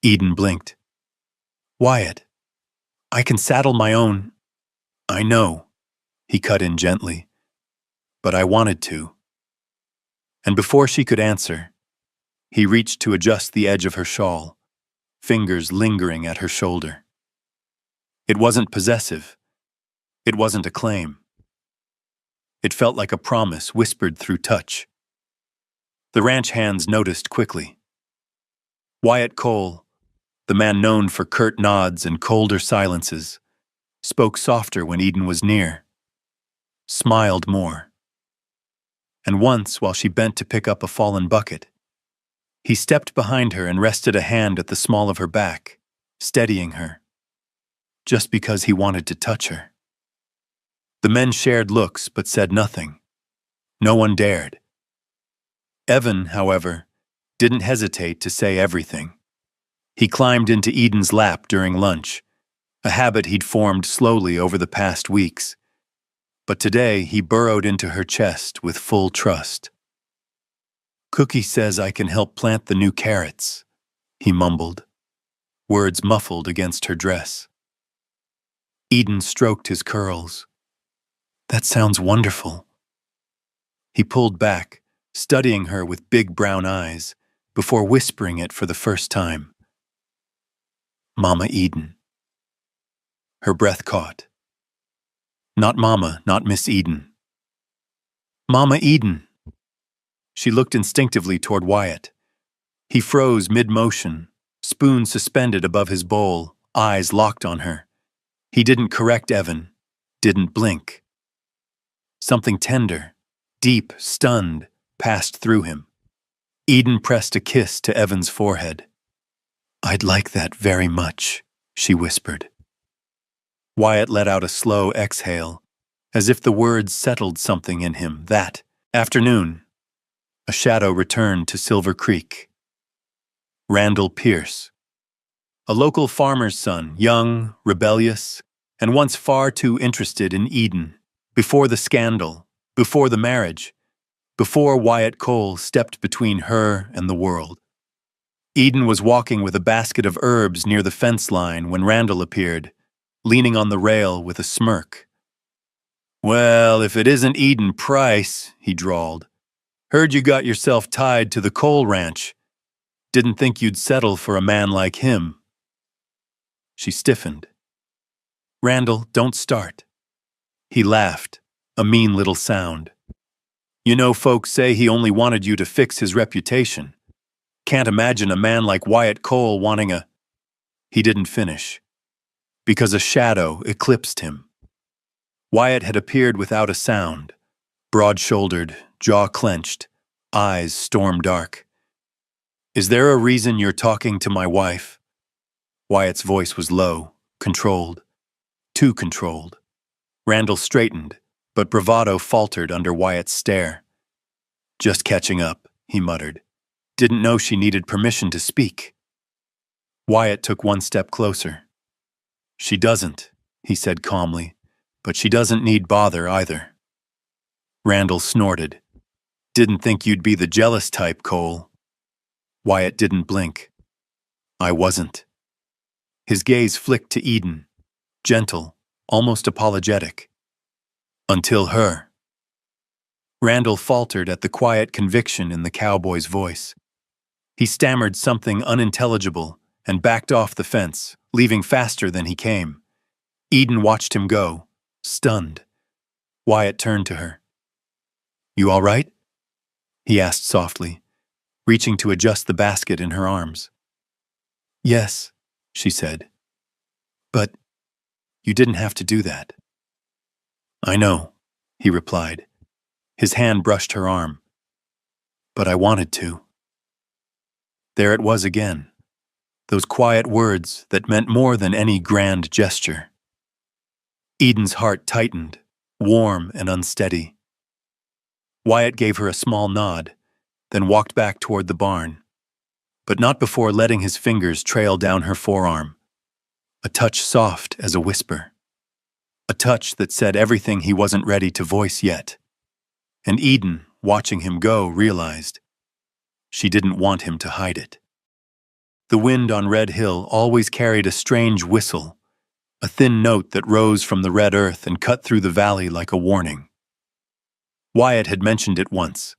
Eden blinked. "Wyatt, I can saddle my own." "I know," he cut in gently, "but I wanted to." And before she could answer, he reached to adjust the edge of her shawl, fingers lingering at her shoulder. It wasn't possessive. It wasn't a claim. It felt like a promise whispered through touch. The ranch hands noticed quickly. Wyatt Cole, the man known for curt nods and colder silences, spoke softer when Eden was near, smiled more. And once, while she bent to pick up a fallen bucket, He stepped behind her and rested a hand at the small of her back, steadying her, just because he wanted to touch her. The men shared looks but said nothing. No one dared. Evan, however, didn't hesitate to say everything. He climbed into Eden's lap during lunch, a habit he'd formed slowly over the past weeks. But today he burrowed into her chest with full trust. "Cookie says I can help plant the new carrots," he mumbled, words muffled against her dress. Eden stroked his curls. "That sounds wonderful." He pulled back, studying her with big brown eyes, before whispering it for the first time. "Mama Eden." Her breath caught. Not Mama, not Miss Eden. "Mama Eden." She looked instinctively toward Wyatt. He froze mid-motion, spoon suspended above his bowl, eyes locked on her. He didn't correct Evan, didn't blink. Something tender, deep, stunned, passed through him. Eden pressed a kiss to Evan's forehead. "I'd like that very much," she whispered. Wyatt let out a slow exhale, as if the words settled something in him. That afternoon, a shadow returned to Silver Creek. Randall Pierce, a local farmer's son, young, rebellious, and once far too interested in Eden, before the scandal, before the marriage, before Wyatt Cole stepped between her and the world. Eden was walking with a basket of herbs near the fence line when Randall appeared, leaning on the rail with a smirk. "Well, if it isn't Eden Price," he drawled. "Heard you got yourself tied to the Cole ranch. Didn't think you'd settle for a man like him." She stiffened. "Randall, don't start." He laughed, a mean little sound. "You know, folks say he only wanted you to fix his reputation. Can't imagine a man like Wyatt Cole wanting a—" He didn't finish, because a shadow eclipsed him. Wyatt had appeared without a sound, broad-shouldered, jaw clenched, eyes storm-dark. "Is there a reason you're talking to my wife?" Wyatt's voice was low, controlled, too controlled. Randall straightened, but bravado faltered under Wyatt's stare. "Just catching up," he muttered. "Didn't know she needed permission to speak." Wyatt took one step closer. "She doesn't," he said calmly, "but she doesn't need bother either." Randall snorted. "Didn't think you'd be the jealous type, Cole." Wyatt didn't blink. "I wasn't." His gaze flicked to Eden, gentle, almost apologetic. "Until her." Randall faltered at the quiet conviction in the cowboy's voice. He stammered something unintelligible and backed off the fence, leaving faster than he came. Eden watched him go, stunned. Wyatt turned to her. "You all right?" he asked softly, reaching to adjust the basket in her arms. "Yes," she said. "But you didn't have to do that." "I know," he replied. His hand brushed her arm. "But I wanted to." There it was again, those quiet words that meant more than any grand gesture. Eden's heart tightened, warm and unsteady. Wyatt gave her a small nod, then walked back toward the barn, but not before letting his fingers trail down her forearm, a touch soft as a whisper, a touch that said everything he wasn't ready to voice yet. And Eden, watching him go, realized she didn't want him to hide it. The wind on Red Hill always carried a strange whistle, a thin note that rose from the red earth and cut through the valley like a warning. Wyatt had mentioned it once,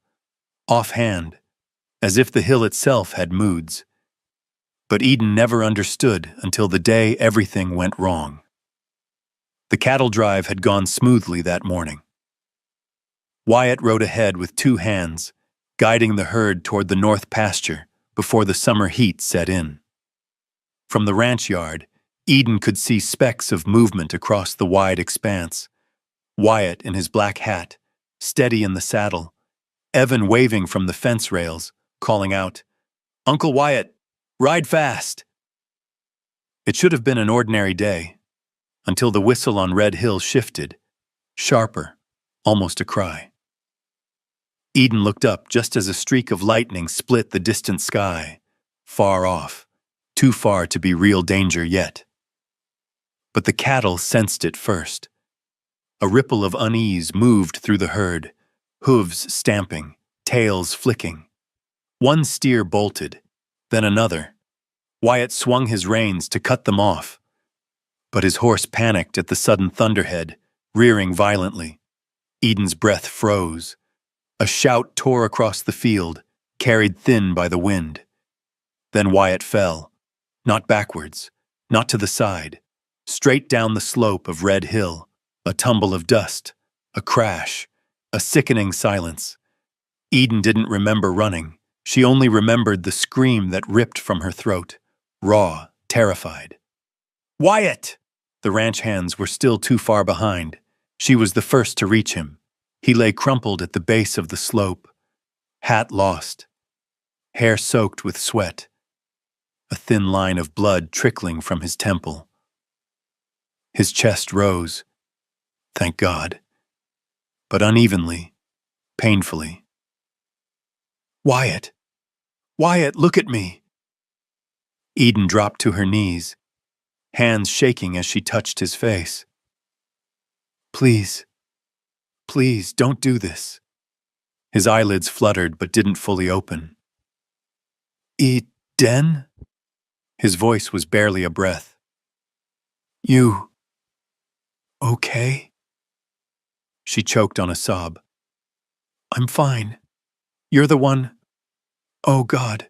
offhand, as if the hill itself had moods. But Eden never understood until the day everything went wrong. The cattle drive had gone smoothly that morning. Wyatt rode ahead with two hands, guiding the herd toward the north pasture before the summer heat set in. From the ranch yard, Eden could see specks of movement across the wide expanse. Wyatt in his black hat, steady in the saddle, Evan waving from the fence rails, calling out, Uncle Wyatt, ride fast! It should have been an ordinary day, until the whistle on Red Hill shifted, sharper, almost a cry. Eden looked up just as a streak of lightning split the distant sky, far off, too far to be real danger yet. But the cattle sensed it first. A ripple of unease moved through the herd, hooves stamping, tails flicking. One steer bolted, then another. Wyatt swung his reins to cut them off. But his horse panicked at the sudden thunderhead, rearing violently. Eden's breath froze. A shout tore across the field, carried thin by the wind. Then Wyatt fell, not backwards, not to the side, straight down the slope of Red Hill, a tumble of dust, a crash, a sickening silence. Eden didn't remember running. She only remembered the scream that ripped from her throat, raw, terrified. Wyatt! The ranch hands were still too far behind. She was the first to reach him. He lay crumpled at the base of the slope, hat lost, hair soaked with sweat, a thin line of blood trickling from his temple. His chest rose, thank God, but unevenly, painfully. Wyatt! Wyatt, look at me! Eden dropped to her knees, hands shaking as she touched his face. Please. Please, don't do this. His eyelids fluttered but didn't fully open. Eden? His voice was barely a breath. You... okay? She choked on a sob. I'm fine. You're the one... Oh, God.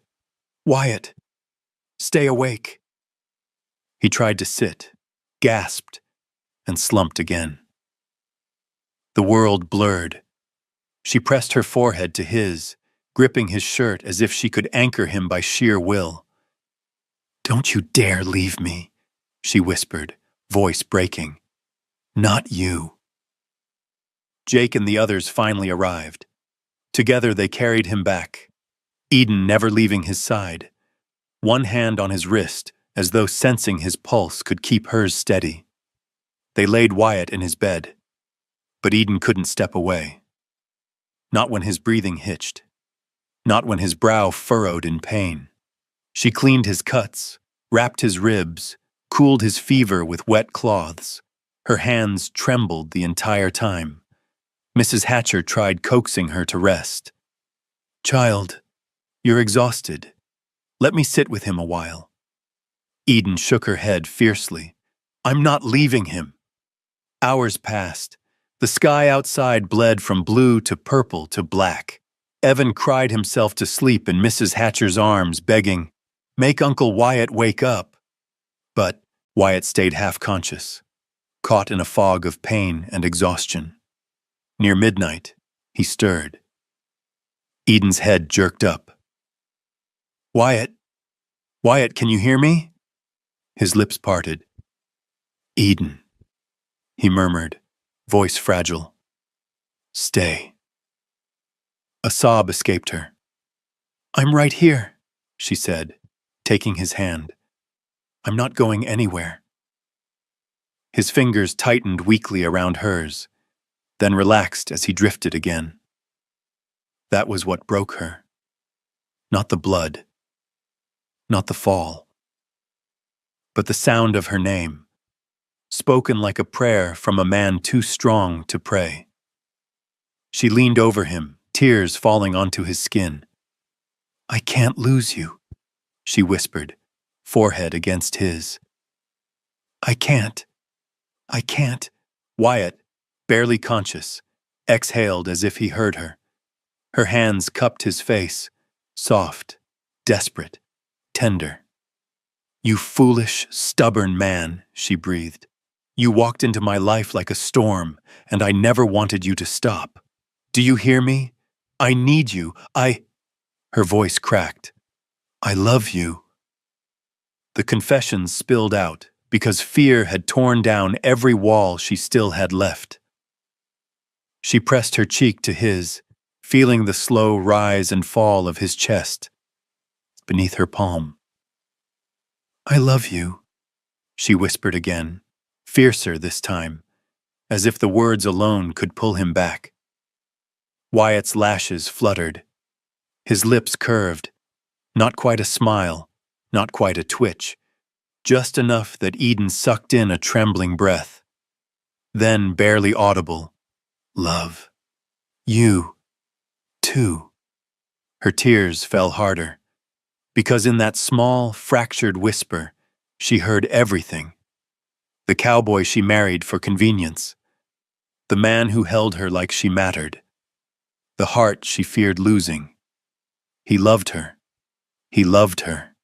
Wyatt. Stay awake. He tried to sit, gasped, and slumped again. The world blurred. She pressed her forehead to his, gripping his shirt as if she could anchor him by sheer will. Don't you dare leave me, she whispered, voice breaking. Not you. Jake and the others finally arrived. Together they carried him back, Eden never leaving his side, one hand on his wrist as though sensing his pulse could keep hers steady. They laid Wyatt in his bed. But Eden couldn't step away. Not when his breathing hitched. Not when his brow furrowed in pain. She cleaned his cuts, wrapped his ribs, cooled his fever with wet cloths. Her hands trembled the entire time. Mrs. Hatcher tried coaxing her to rest. Child, you're exhausted. Let me sit with him a while. Eden shook her head fiercely. I'm not leaving him. Hours passed. The sky outside bled from blue to purple to black. Evan cried himself to sleep in Mrs. Hatcher's arms, begging, Make Uncle Wyatt wake up. But Wyatt stayed half-conscious, caught in a fog of pain and exhaustion. Near midnight, he stirred. Eden's head jerked up. Wyatt? Wyatt, can you hear me? His lips parted. Eden, he murmured, voice fragile. Stay. A sob escaped her. I'm right here, she said, taking his hand. I'm not going anywhere. His fingers tightened weakly around hers, then relaxed as he drifted again. That was what broke her. Not the blood, not the fall, but the sound of her name, spoken like a prayer from a man too strong to pray. She leaned over him, tears falling onto his skin. I can't lose you, she whispered, forehead against his. I can't. Wyatt, barely conscious, exhaled as if he heard her. Her hands cupped his face, soft, desperate, tender. You foolish, stubborn man, she breathed. You walked into my life like a storm, and I never wanted you to stop. Do you hear me? I need you. Her voice cracked. I love you. The confessions spilled out because fear had torn down every wall she still had left. She pressed her cheek to his, feeling the slow rise and fall of his chest. beneath her palm. "I love you," she whispered again, fiercer this time, as if the words alone could pull him back. Wyatt's lashes fluttered. His lips curved, not quite a smile, not quite a twitch, just enough that Eden sucked in a trembling breath. Then, barely audible, "Love. You, too." Her tears fell harder, because in that small, fractured whisper, she heard everything. The cowboy she married for convenience. The man who held her like she mattered. The heart she feared losing. He loved her. He loved her.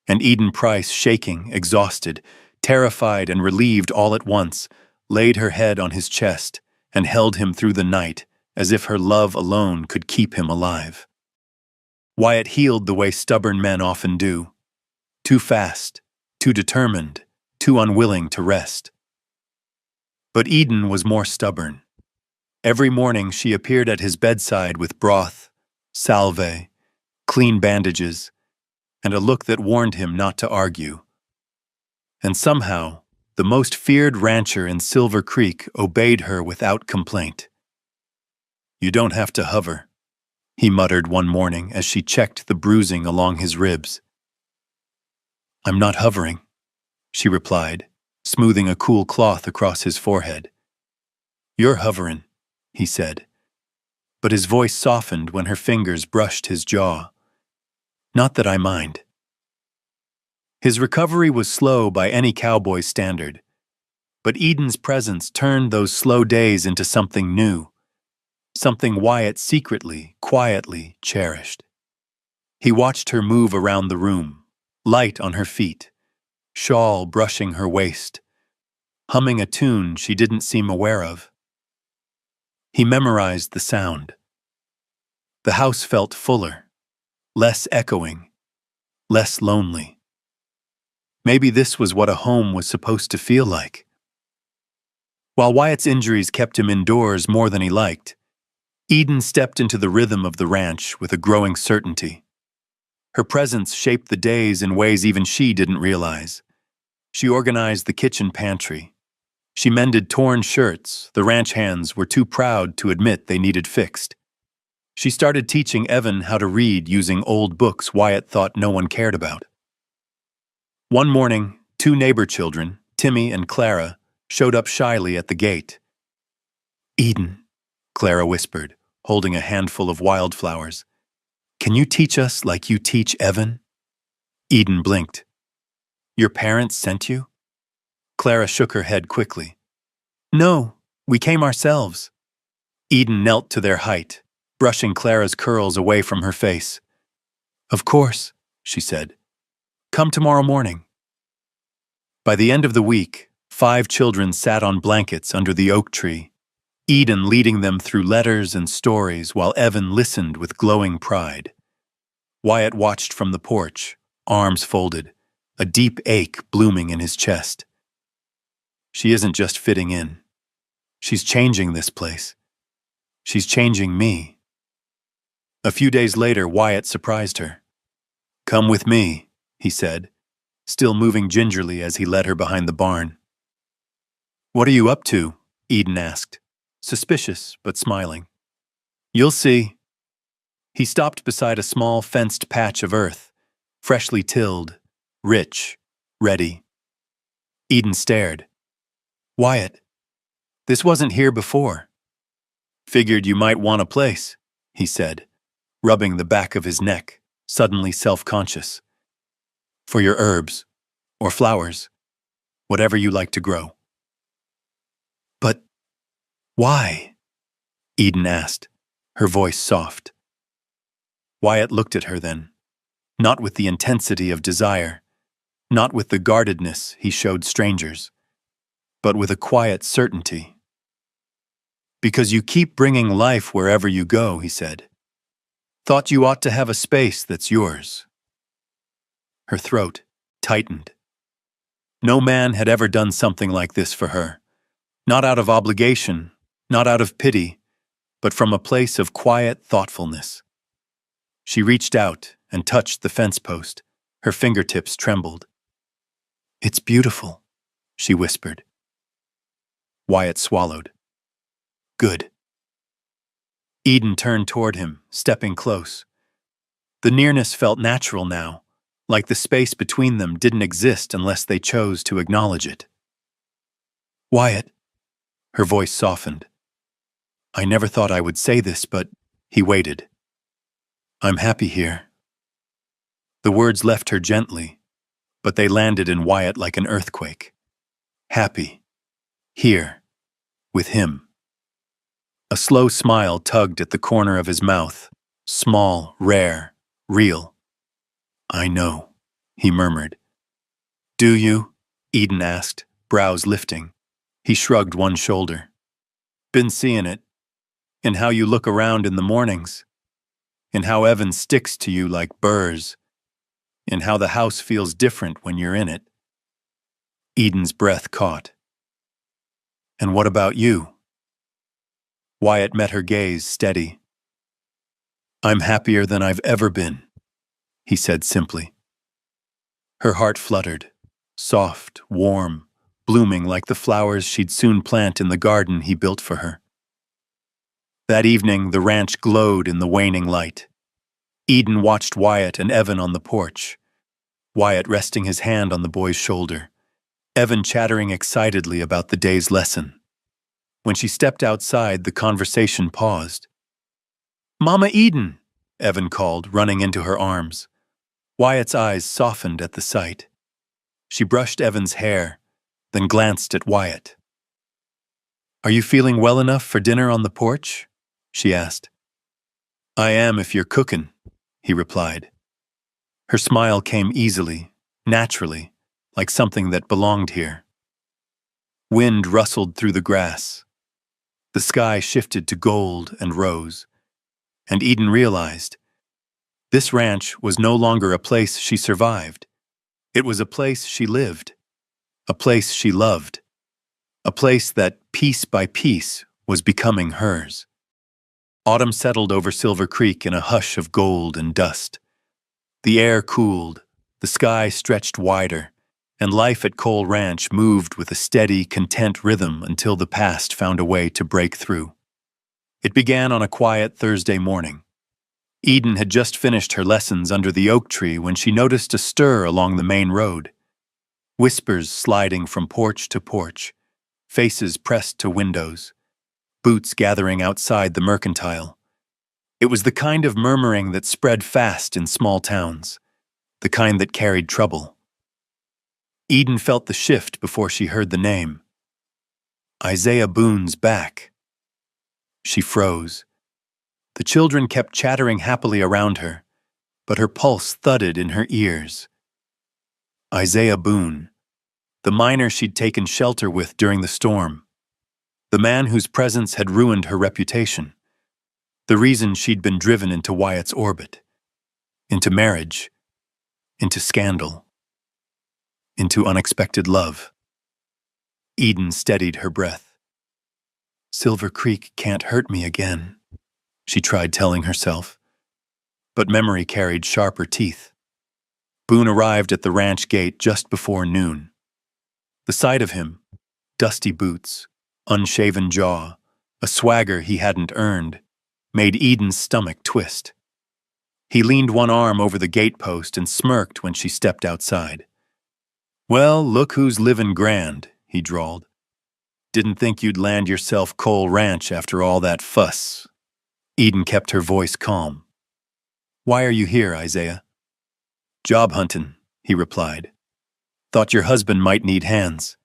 And Eden Price, shaking, exhausted, terrified and relieved all at once, laid her head on his chest and held him through the night as if her love alone could keep him alive. Wyatt healed the way stubborn men often do. Too fast, too determined, too unwilling to rest. But Eden was more stubborn. Every morning she appeared at his bedside with broth, salve, clean bandages, and a look that warned him not to argue. And somehow, the most feared rancher in Silver Creek obeyed her without complaint. "You don't have to hover," he muttered one morning as she checked the bruising along his ribs. "I'm not hovering," she replied, smoothing a cool cloth across his forehead. "You're hoverin'," he said, but his voice softened when her fingers brushed his jaw. "Not that I mind." His recovery was slow by any cowboy's standard, but Eden's presence turned those slow days into something new, something Wyatt secretly, quietly cherished. He watched her move around the room, light on her feet, shawl brushing her waist, humming a tune she didn't seem aware of. He memorized the sound. The house felt fuller, less echoing, less lonely. Maybe this was what a home was supposed to feel like. While Wyatt's injuries kept him indoors more than he liked, Eden stepped into the rhythm of the ranch with a growing certainty. Her presence shaped the days in ways even she didn't realize. She organized the kitchen pantry. She mended torn shirts the ranch hands were too proud to admit they needed fixed. She started teaching Evan how to read using old books Wyatt thought no one cared about. One morning, two neighbor children, Timmy and Clara, showed up shyly at the gate. "Eden," Clara whispered, holding a handful of wildflowers. "Can you teach us like you teach Evan?" Eden blinked. "Your parents sent you?" Clara shook her head quickly. "No, we came ourselves." Eden knelt to their height, brushing Clara's curls away from her face. "Of course," she said. "Come tomorrow morning." By the end of the week, 5 children sat on blankets under the oak tree, Eden leading them through letters and stories while Evan listened with glowing pride. Wyatt watched from the porch, arms folded, a deep ache blooming in his chest. She isn't just fitting in. She's changing this place. She's changing me. A few days later, Wyatt surprised her. "Come with me," he said, still moving gingerly as he led her behind the barn. "What are you up to?" Eden asked, suspicious but smiling. "You'll see." He stopped beside a small fenced patch of earth, freshly tilled, rich, ready. Eden stared. "Wyatt, this wasn't here before." "Figured you might want a place," he said, rubbing the back of his neck, suddenly self-conscious. "For your herbs, or flowers, whatever you like to grow." "But why?" Eden asked, her voice soft. Wyatt looked at her then, not with the intensity of desire, not with the guardedness he showed strangers, but with a quiet certainty. "Because you keep bringing life wherever you go," he said. "Thought you ought to have a space that's yours." Her throat tightened. No man had ever done something like this for her, not out of obligation, not out of pity, but from a place of quiet thoughtfulness. She reached out and touched the fence post. Her fingertips trembled. "It's beautiful," she whispered. Wyatt swallowed. "Good." Eden turned toward him, stepping close. The nearness felt natural now, like the space between them didn't exist unless they chose to acknowledge it. "Wyatt," her voice softened. "I never thought I would say this, but..." He waited. "I'm happy here." The words left her gently, but they landed in Wyatt like an earthquake. Happy. Here. With him. A slow smile tugged at the corner of his mouth. Small, rare, real. "I know," he murmured. "Do you?" Eden asked, brows lifting. He shrugged one shoulder. "Been seeing it. In how you look around in the mornings. In how Evan sticks to you like burrs. In how the house feels different when you're in it." Eden's breath caught. "And what about you?" Wyatt met her gaze steady. "I'm happier than I've ever been," he said simply. Her heart fluttered, soft, warm, blooming like the flowers she'd soon plant in the garden he built for her. That evening, the ranch glowed in the waning light. Eden watched Wyatt and Evan on the porch, Wyatt resting his hand on the boy's shoulder, Evan chattering excitedly about the day's lesson. When she stepped outside, the conversation paused. "Mama Eden," Evan called, running into her arms. Wyatt's eyes softened at the sight. She brushed Evan's hair, then glanced at Wyatt. "Are you feeling well enough for dinner on the porch?" she asked. "I am if you're cooking," he replied. Her smile came easily, naturally, like something that belonged here. Wind rustled through the grass. The sky shifted to gold and rose, and Eden realized this ranch was no longer a place she survived. It was a place she lived, a place she loved, a place that, piece by piece, was becoming hers. Autumn settled over Silver Creek in a hush of gold and dust. The air cooled, the sky stretched wider, and life at Cole Ranch moved with a steady, content rhythm until the past found a way to break through. It began on a quiet Thursday morning. Eden had just finished her lessons under the oak tree when she noticed a stir along the main road. Whispers sliding from porch to porch, faces pressed to windows, boots gathering outside the mercantile. It was the kind of murmuring that spread fast in small towns, the kind that carried trouble. Eden felt the shift before she heard the name. Isaiah Boone's back. She froze. The children kept chattering happily around her, but her pulse thudded in her ears. Isaiah Boone, the miner she'd taken shelter with during the storm, the man whose presence had ruined her reputation, the reason she'd been driven into Wyatt's orbit, into marriage, into scandal, into unexpected love. Eden steadied her breath. "Silver Creek can't hurt me again," she tried telling herself. But memory carried sharper teeth. Boone arrived at the ranch gate just before noon. The sight of him, dusty boots, unshaven jaw, a swagger he hadn't earned, made Eden's stomach twist. He leaned one arm over the gatepost and smirked when she stepped outside. "Well, look who's livin' grand," he drawled. "Didn't think you'd land yourself Cole Ranch after all that fuss." Eden kept her voice calm. "Why are you here, Isaiah?" "Job huntin'," he replied. "Thought your husband might need hands."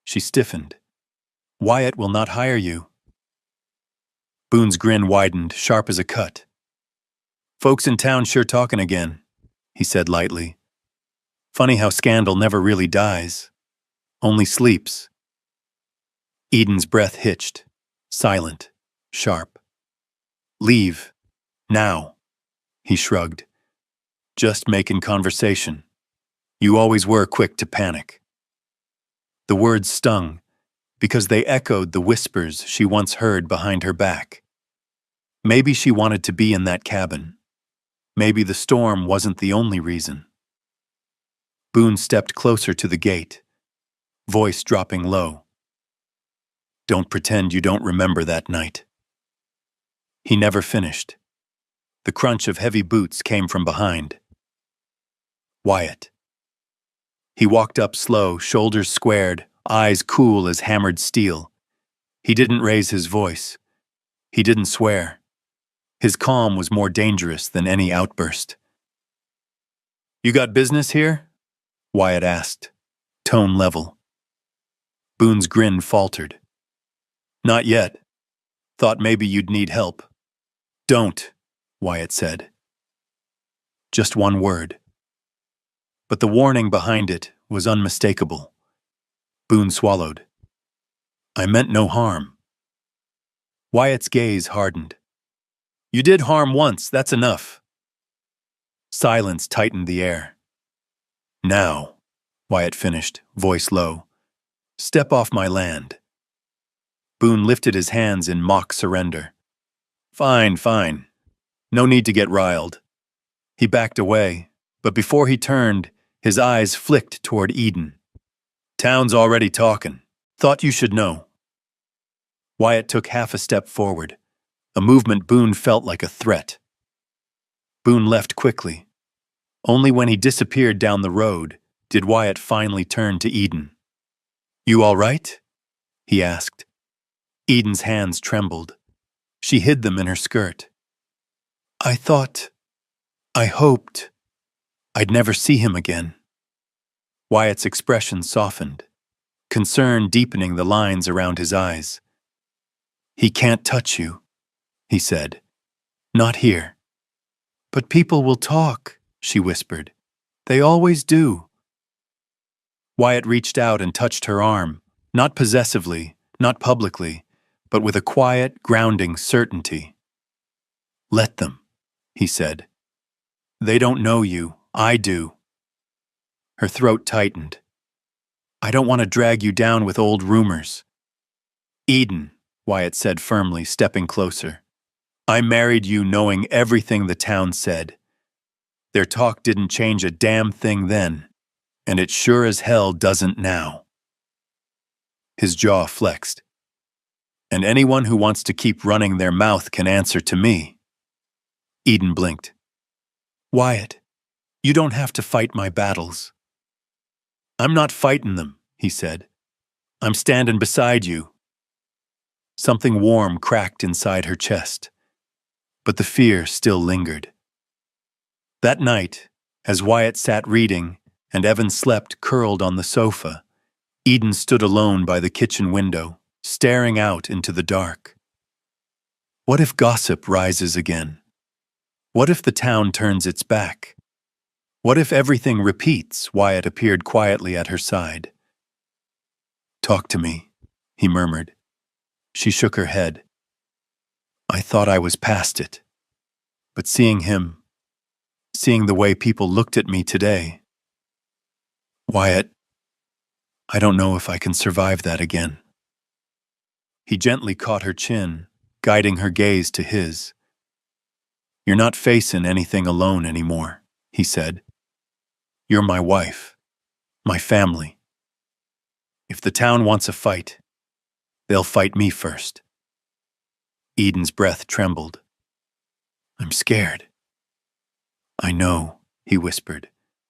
She stiffened. "Wyatt will not hire you." Boone's grin widened, sharp as a cut. "Folks in town sure talkin' again," he said lightly. "Funny how scandal never really dies, only sleeps." Eden's breath hitched, silent, sharp. "Leave. Now." He shrugged. "Just making conversation. You always were quick to panic." The words stung, because they echoed the whispers she once heard behind her back. Maybe she wanted to be in that cabin. Maybe the storm wasn't the only reason. Boone stepped closer to the gate, voice dropping low. Don't pretend you don't remember that night. He never finished. The crunch of heavy boots came from behind. Wyatt. He walked up slow, shoulders squared, eyes cool as hammered steel. He didn't raise his voice. He didn't swear. His calm was more dangerous than any outburst. You got business here? Wyatt asked, tone level. Boone's grin faltered. Not yet. Thought maybe you'd need help. Don't, Wyatt said. Just one word. But the warning behind it was unmistakable. Boone swallowed. I meant no harm. Wyatt's gaze hardened. You did harm once, that's enough. Silence tightened the air. Now, Wyatt finished, voice low. Step off my land. Boone lifted his hands in mock surrender. Fine, fine. No need to get riled. He backed away, but before he turned, his eyes flicked toward Eden. Town's already talking. Thought you should know. Wyatt took half a step forward, a movement Boone felt like a threat. Boone left quickly. Only when he disappeared down the road did Wyatt finally turn to Eden. You all right? He asked. Eden's hands trembled. She hid them in her skirt. I hoped I'd never see him again. Wyatt's expression softened, concern deepening the lines around his eyes. He can't touch you, he said. Not here. But people will talk, she whispered. They always do. Wyatt reached out and touched her arm, not possessively, not publicly, but with a quiet, grounding certainty. Let them, he said. They don't know you, I do. Her throat tightened. I don't want to drag you down with old rumors. Eden, Wyatt said firmly, stepping closer. I married you knowing everything the town said. Their talk didn't change a damn thing then, and it sure as hell doesn't now. His jaw flexed. And anyone who wants to keep running their mouth can answer to me. Eden blinked. Wyatt, you don't have to fight my battles. I'm not fighting them, he said. I'm standing beside you. Something warm cracked inside her chest, but the fear still lingered. That night, as Wyatt sat reading and Evan slept curled on the sofa, Eden stood alone by the kitchen window, staring out into the dark. What if gossip rises again? What if the town turns its back? What if everything repeats? Wyatt appeared quietly at her side. Talk to me, he murmured. She shook her head. I thought I was past it. But seeing him, seeing the way people looked at me today, Wyatt, I don't know if I can survive that again. He gently caught her chin, guiding her gaze to his. You're not facing anything alone anymore, he said. You're my wife, my family. If the town wants a fight, they'll fight me first. Eden's breath trembled. I'm scared. I know, he whispered,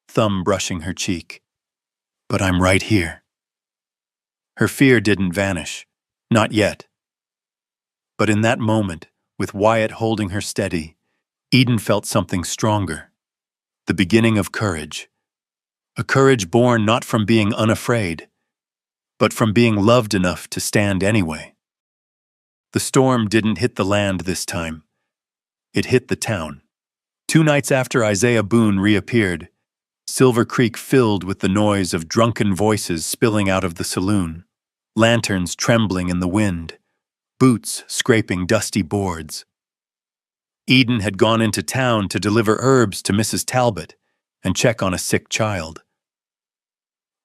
thumb brushing her cheek. But I'm right here. Her fear didn't vanish, not yet. But in that moment, with Wyatt holding her steady, Eden felt something stronger. The beginning of courage. A courage born not from being unafraid, but from being loved enough to stand anyway. The storm didn't hit the land this time. It hit the town. 2 nights after Isaiah Boone reappeared, Silver Creek filled with the noise of drunken voices spilling out of the saloon, lanterns trembling in the wind, boots scraping dusty boards. Eden had gone into town to deliver herbs to Mrs. Talbot and check on a sick child.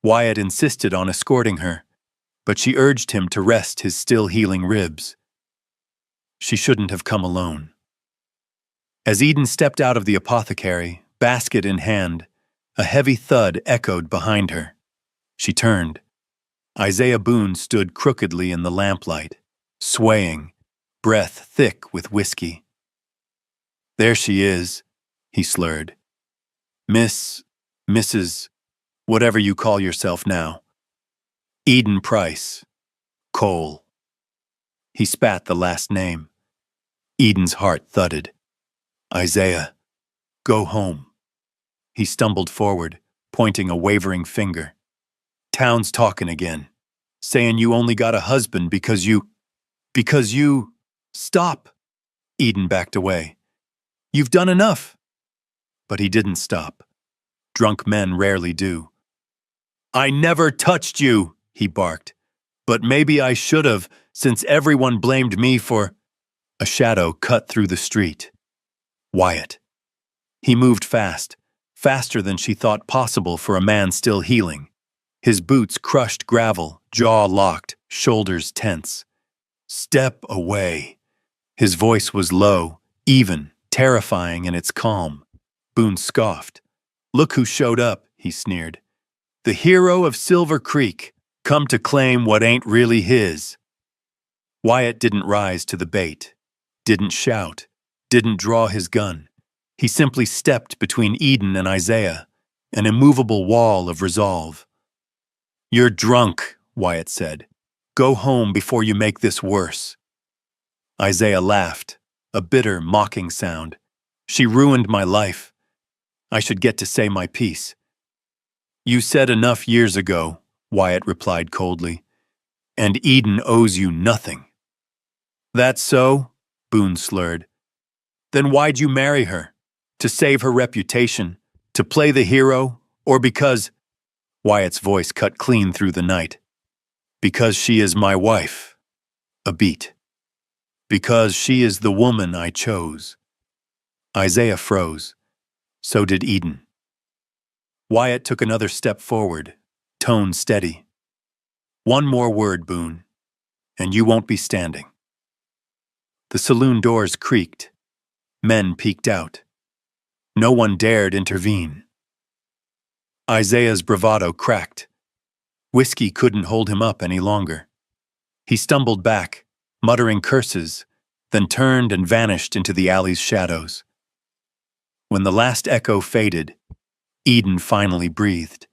Wyatt insisted on escorting her, but she urged him to rest his still healing ribs. She shouldn't have come alone. As Eden stepped out of the apothecary, basket in hand, a heavy thud echoed behind her. She turned. Isaiah Boone stood crookedly in the lamplight, swaying, breath thick with whiskey. "There she is," he slurred. Mrs., whatever you call yourself now. Eden Price. Cole." He spat the last name. Eden's heart thudded. "Isaiah, go home." He stumbled forward, pointing a wavering finger. "Town's talking again, saying you only got a husband because you... Stop!" Eden backed away. "You've done enough." But he didn't stop. Drunk men rarely do. "I never touched you," he barked. "But maybe I should have, since everyone blamed me for..." A shadow cut through the street. Wyatt. He moved fast, faster than she thought possible for a man still healing. His boots crushed gravel, jaw locked, shoulders tense. "Step away." His voice was low, even, terrifying in its calm. Boone scoffed. "Look who showed up," he sneered. "The hero of Silver Creek, come to claim what ain't really his." Wyatt didn't rise to the bait, didn't shout, didn't draw his gun. He simply stepped between Eden and Isaiah, an immovable wall of resolve. "You're drunk," Wyatt said. "Go home before you make this worse." Isaiah laughed, a bitter, mocking sound. "She ruined my life. I should get to say my piece." "You said enough years ago," Wyatt replied coldly. "And Eden owes you nothing." "That's so?" Boone slurred. "Then why'd you marry her? To save her reputation? To play the hero? Or because..." Wyatt's voice cut clean through the night. "Because she is my wife." A beat. "Because she is the woman I chose." Isaiah froze. So did Eden. Wyatt took another step forward, tone steady. "One more word, Boone, and you won't be standing." The saloon doors creaked. Men peeked out. No one dared intervene. Isaiah's bravado cracked. Whiskey couldn't hold him up any longer. He stumbled back, muttering curses, then turned and vanished into the alley's shadows. When the last echo faded, Eden finally breathed.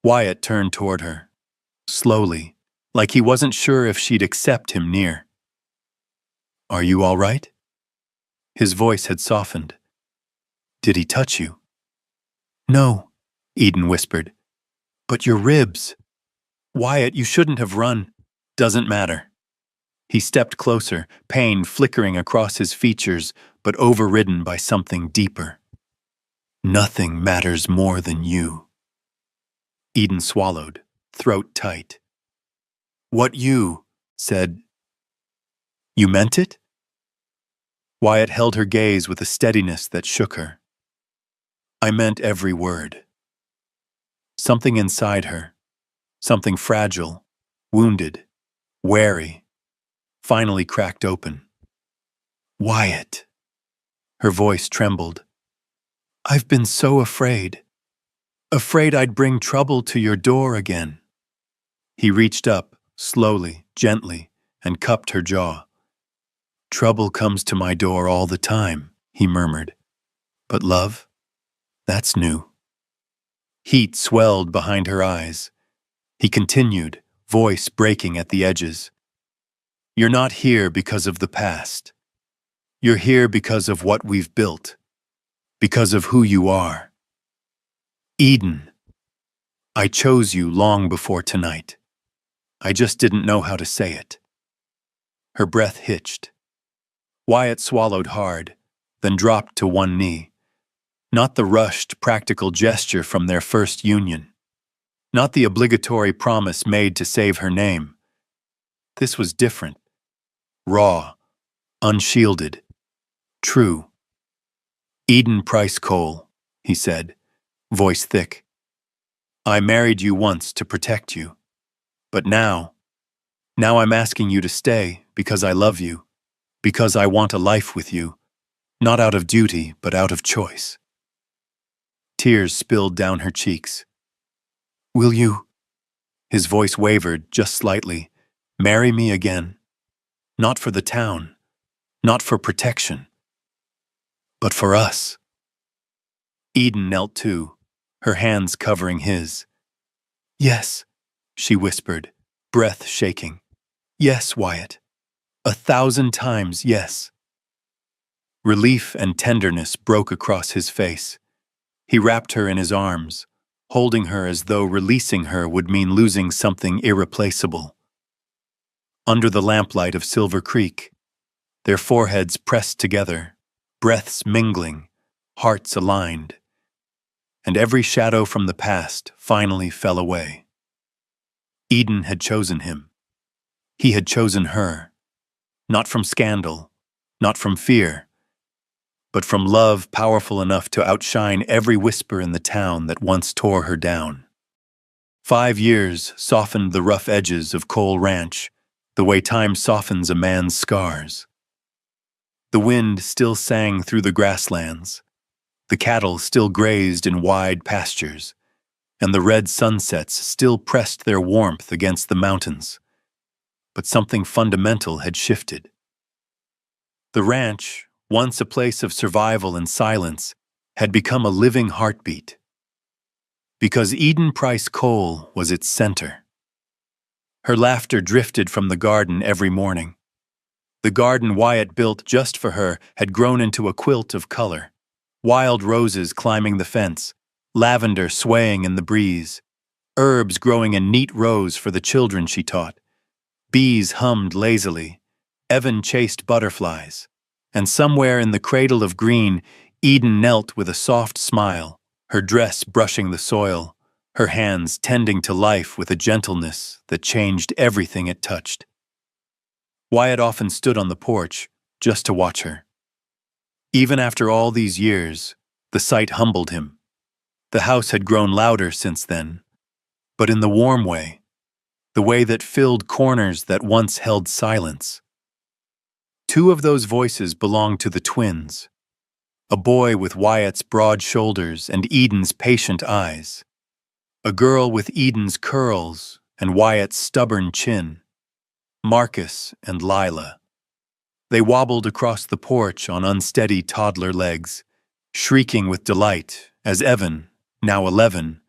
Wyatt turned toward her, slowly, like he wasn't sure if she'd accept him near. "Are you all right?" His voice had softened. "Did he touch you?" "No," Eden whispered. "But your ribs..." "Wyatt, you shouldn't have run." "Doesn't matter." He stepped closer, pain flickering across his features, but overridden by something deeper. "Nothing matters more than you." Eden swallowed, throat tight. "What you said..." "You meant it?" Wyatt held her gaze with a steadiness that shook her. "I meant every word." Something inside her, something fragile, wounded, wary, finally cracked open. "Wyatt." Her voice trembled. "I've been so afraid. Afraid I'd bring trouble to your door again." He reached up, slowly, gently, and cupped her jaw. "Trouble comes to my door all the time," he murmured. "But love, that's new." Heat swelled behind her eyes. He continued, voice breaking at the edges. "You're not here because of the past. You're here because of what we've built, because of who you are. Eden, I chose you long before tonight. I just didn't know how to say it." Her breath hitched. Wyatt swallowed hard, then dropped to one knee. Not the rushed, practical gesture from their first union. Not the obligatory promise made to save her name. This was different. Raw, unshielded, true. "Eden Price Cole," he said, voice thick. "I married you once to protect you. But now I'm asking you to stay because I love you, because I want a life with you, not out of duty, but out of choice. Tears spilled down her cheeks. "Will you?" His voice wavered just slightly. "Marry me again? Not for the town, not for protection, but for us." Eden knelt too, her hands covering his. "Yes," she whispered, breath shaking. "Yes, Wyatt. 1,000 times yes." Relief and tenderness broke across his face. He wrapped her in his arms, holding her as though releasing her would mean losing something irreplaceable. Under the lamplight of Silver Creek, their foreheads pressed together, breaths mingling, hearts aligned, and every shadow from the past finally fell away. Eden had chosen him. He had chosen her, not from scandal, not from fear, but from love powerful enough to outshine every whisper in the town that once tore her down. 5 years softened the rough edges of Cole Ranch, the way time softens a man's scars. The wind still sang through the grasslands, the cattle still grazed in wide pastures, and the red sunsets still pressed their warmth against the mountains. But something fundamental had shifted. The ranch, once a place of survival and silence, had become a living heartbeat. Because Eden Price Cole was its center. Her laughter drifted from the garden every morning. The garden Wyatt built just for her had grown into a quilt of color. Wild roses climbing the fence, lavender swaying in the breeze, herbs growing in neat rows for the children she taught. Bees hummed lazily, Evan chased butterflies, and somewhere in the cradle of green, Eden knelt with a soft smile, her dress brushing the soil, her hands tending to life with a gentleness that changed everything it touched. Wyatt often stood on the porch just to watch her. Even after all these years, the sight humbled him. The house had grown louder since then, but in the warm way, the way that filled corners that once held silence. 2 of those voices belonged to the twins, a boy with Wyatt's broad shoulders and Eden's patient eyes, a girl with Eden's curls and Wyatt's stubborn chin, Marcus and Lila. They wobbled across the porch on unsteady toddler legs, shrieking with delight as Evan, now 11,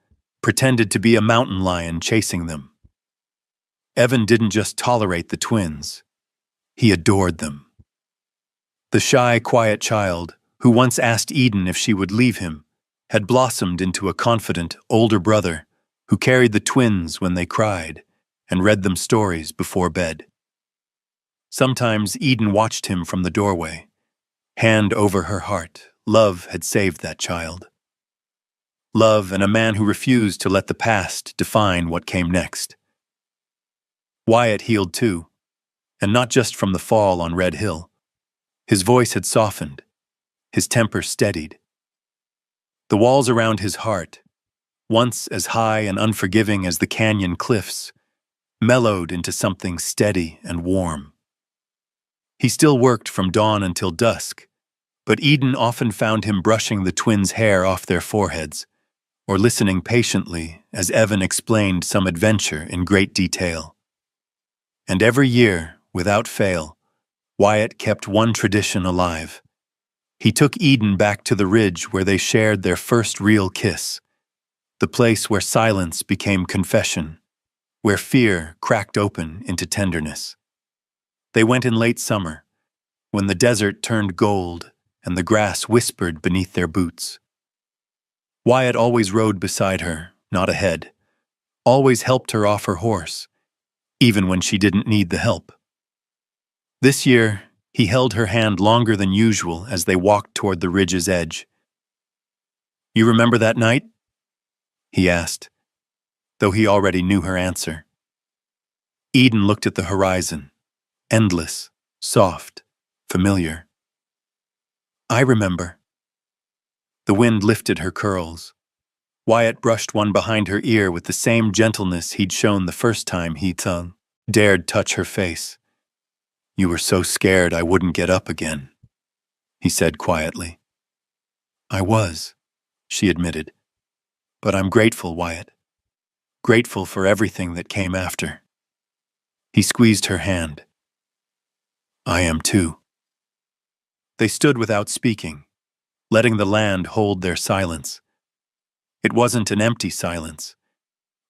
pretended to be a mountain lion chasing them. Evan didn't just tolerate the twins, he adored them. The shy, quiet child, who once asked Eden if she would leave him, had blossomed into a confident older brother who carried the twins when they cried and read them stories before bed. Sometimes Eden watched him from the doorway. Hand over her heart, love had saved that child. Love and a man who refused to let the past define what came next. Wyatt healed too, and not just from the fall on Red Hill. His voice had softened, his temper steadied. The walls around his heart, once as high and unforgiving as the canyon cliffs, mellowed into something steady and warm. He still worked from dawn until dusk, but Eden often found him brushing the twins' hair off their foreheads, or listening patiently as Evan explained some adventure in great detail. And every year, without fail, Wyatt kept one tradition alive. He took Eden back to the ridge where they shared their first real kiss, the place where silence became confession, where fear cracked open into tenderness. They went in late summer, when the desert turned gold and the grass whispered beneath their boots. Wyatt always rode beside her, not ahead, always helped her off her horse, even when she didn't need the help. This year, he held her hand longer than usual as they walked toward the ridge's edge. "You remember that night?" he asked, though he already knew her answer. Eden looked at the horizon, endless, soft, familiar. "I remember." The wind lifted her curls. Wyatt brushed one behind her ear with the same gentleness he'd shown the first time he dared touch her face. "You were so scared I wouldn't get up again." he said quietly. I was, she admitted. But I'm grateful, Wyatt. Grateful for everything that came after. He squeezed her hand. I am too. They stood without speaking, letting the land hold their silence. It wasn't an empty silence.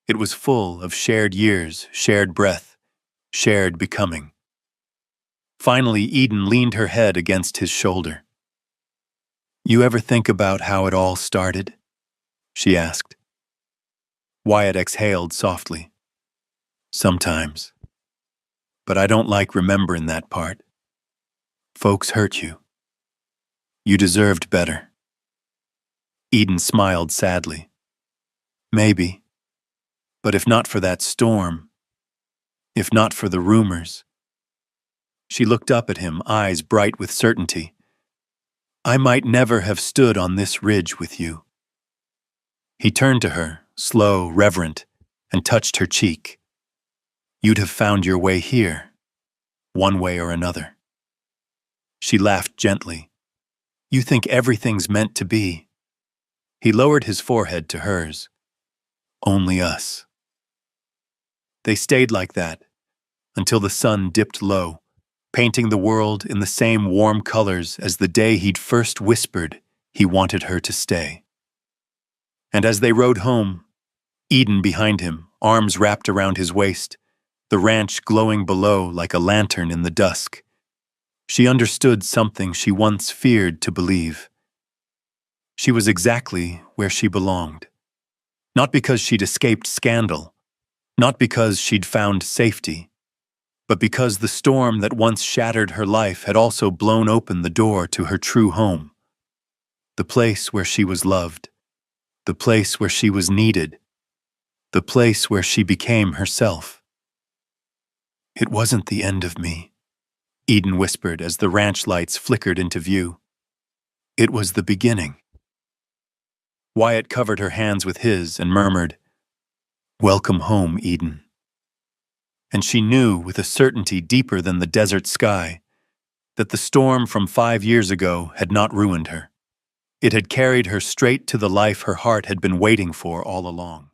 It was full of shared years, shared breath, shared becoming. Finally, Eden leaned her head against his shoulder. You ever think about how it all started? She asked. Wyatt exhaled softly. Sometimes. But I don't like remembering that part. Folks hurt you. You deserved better. Eden smiled sadly. Maybe. But if not for that storm, if not for the rumors. She looked up at him, eyes bright with certainty. I might never have stood on this ridge with you. He turned to her, slow, reverent, and touched her cheek. You'd have found your way here, one way or another. She laughed gently. You think everything's meant to be. He lowered his forehead to hers. Only us. They stayed like that until the sun dipped low, painting the world in the same warm colors as the day he'd first whispered he wanted her to stay. And as they rode home, Eden behind him, arms wrapped around his waist, the ranch glowing below like a lantern in the dusk, she understood something she once feared to believe. She was exactly where she belonged. Not because she'd escaped scandal, not because she'd found safety, but because the storm that once shattered her life had also blown open the door to her true home. The place where she was loved, the place where she was needed, the place where she became herself. It wasn't the end of me, Eden whispered as the ranch lights flickered into view. It was the beginning. Wyatt covered her hands with his and murmured, Welcome home, Eden. And she knew with a certainty deeper than the desert sky that the storm from 5 years ago had not ruined her. It had carried her straight to the life her heart had been waiting for all along.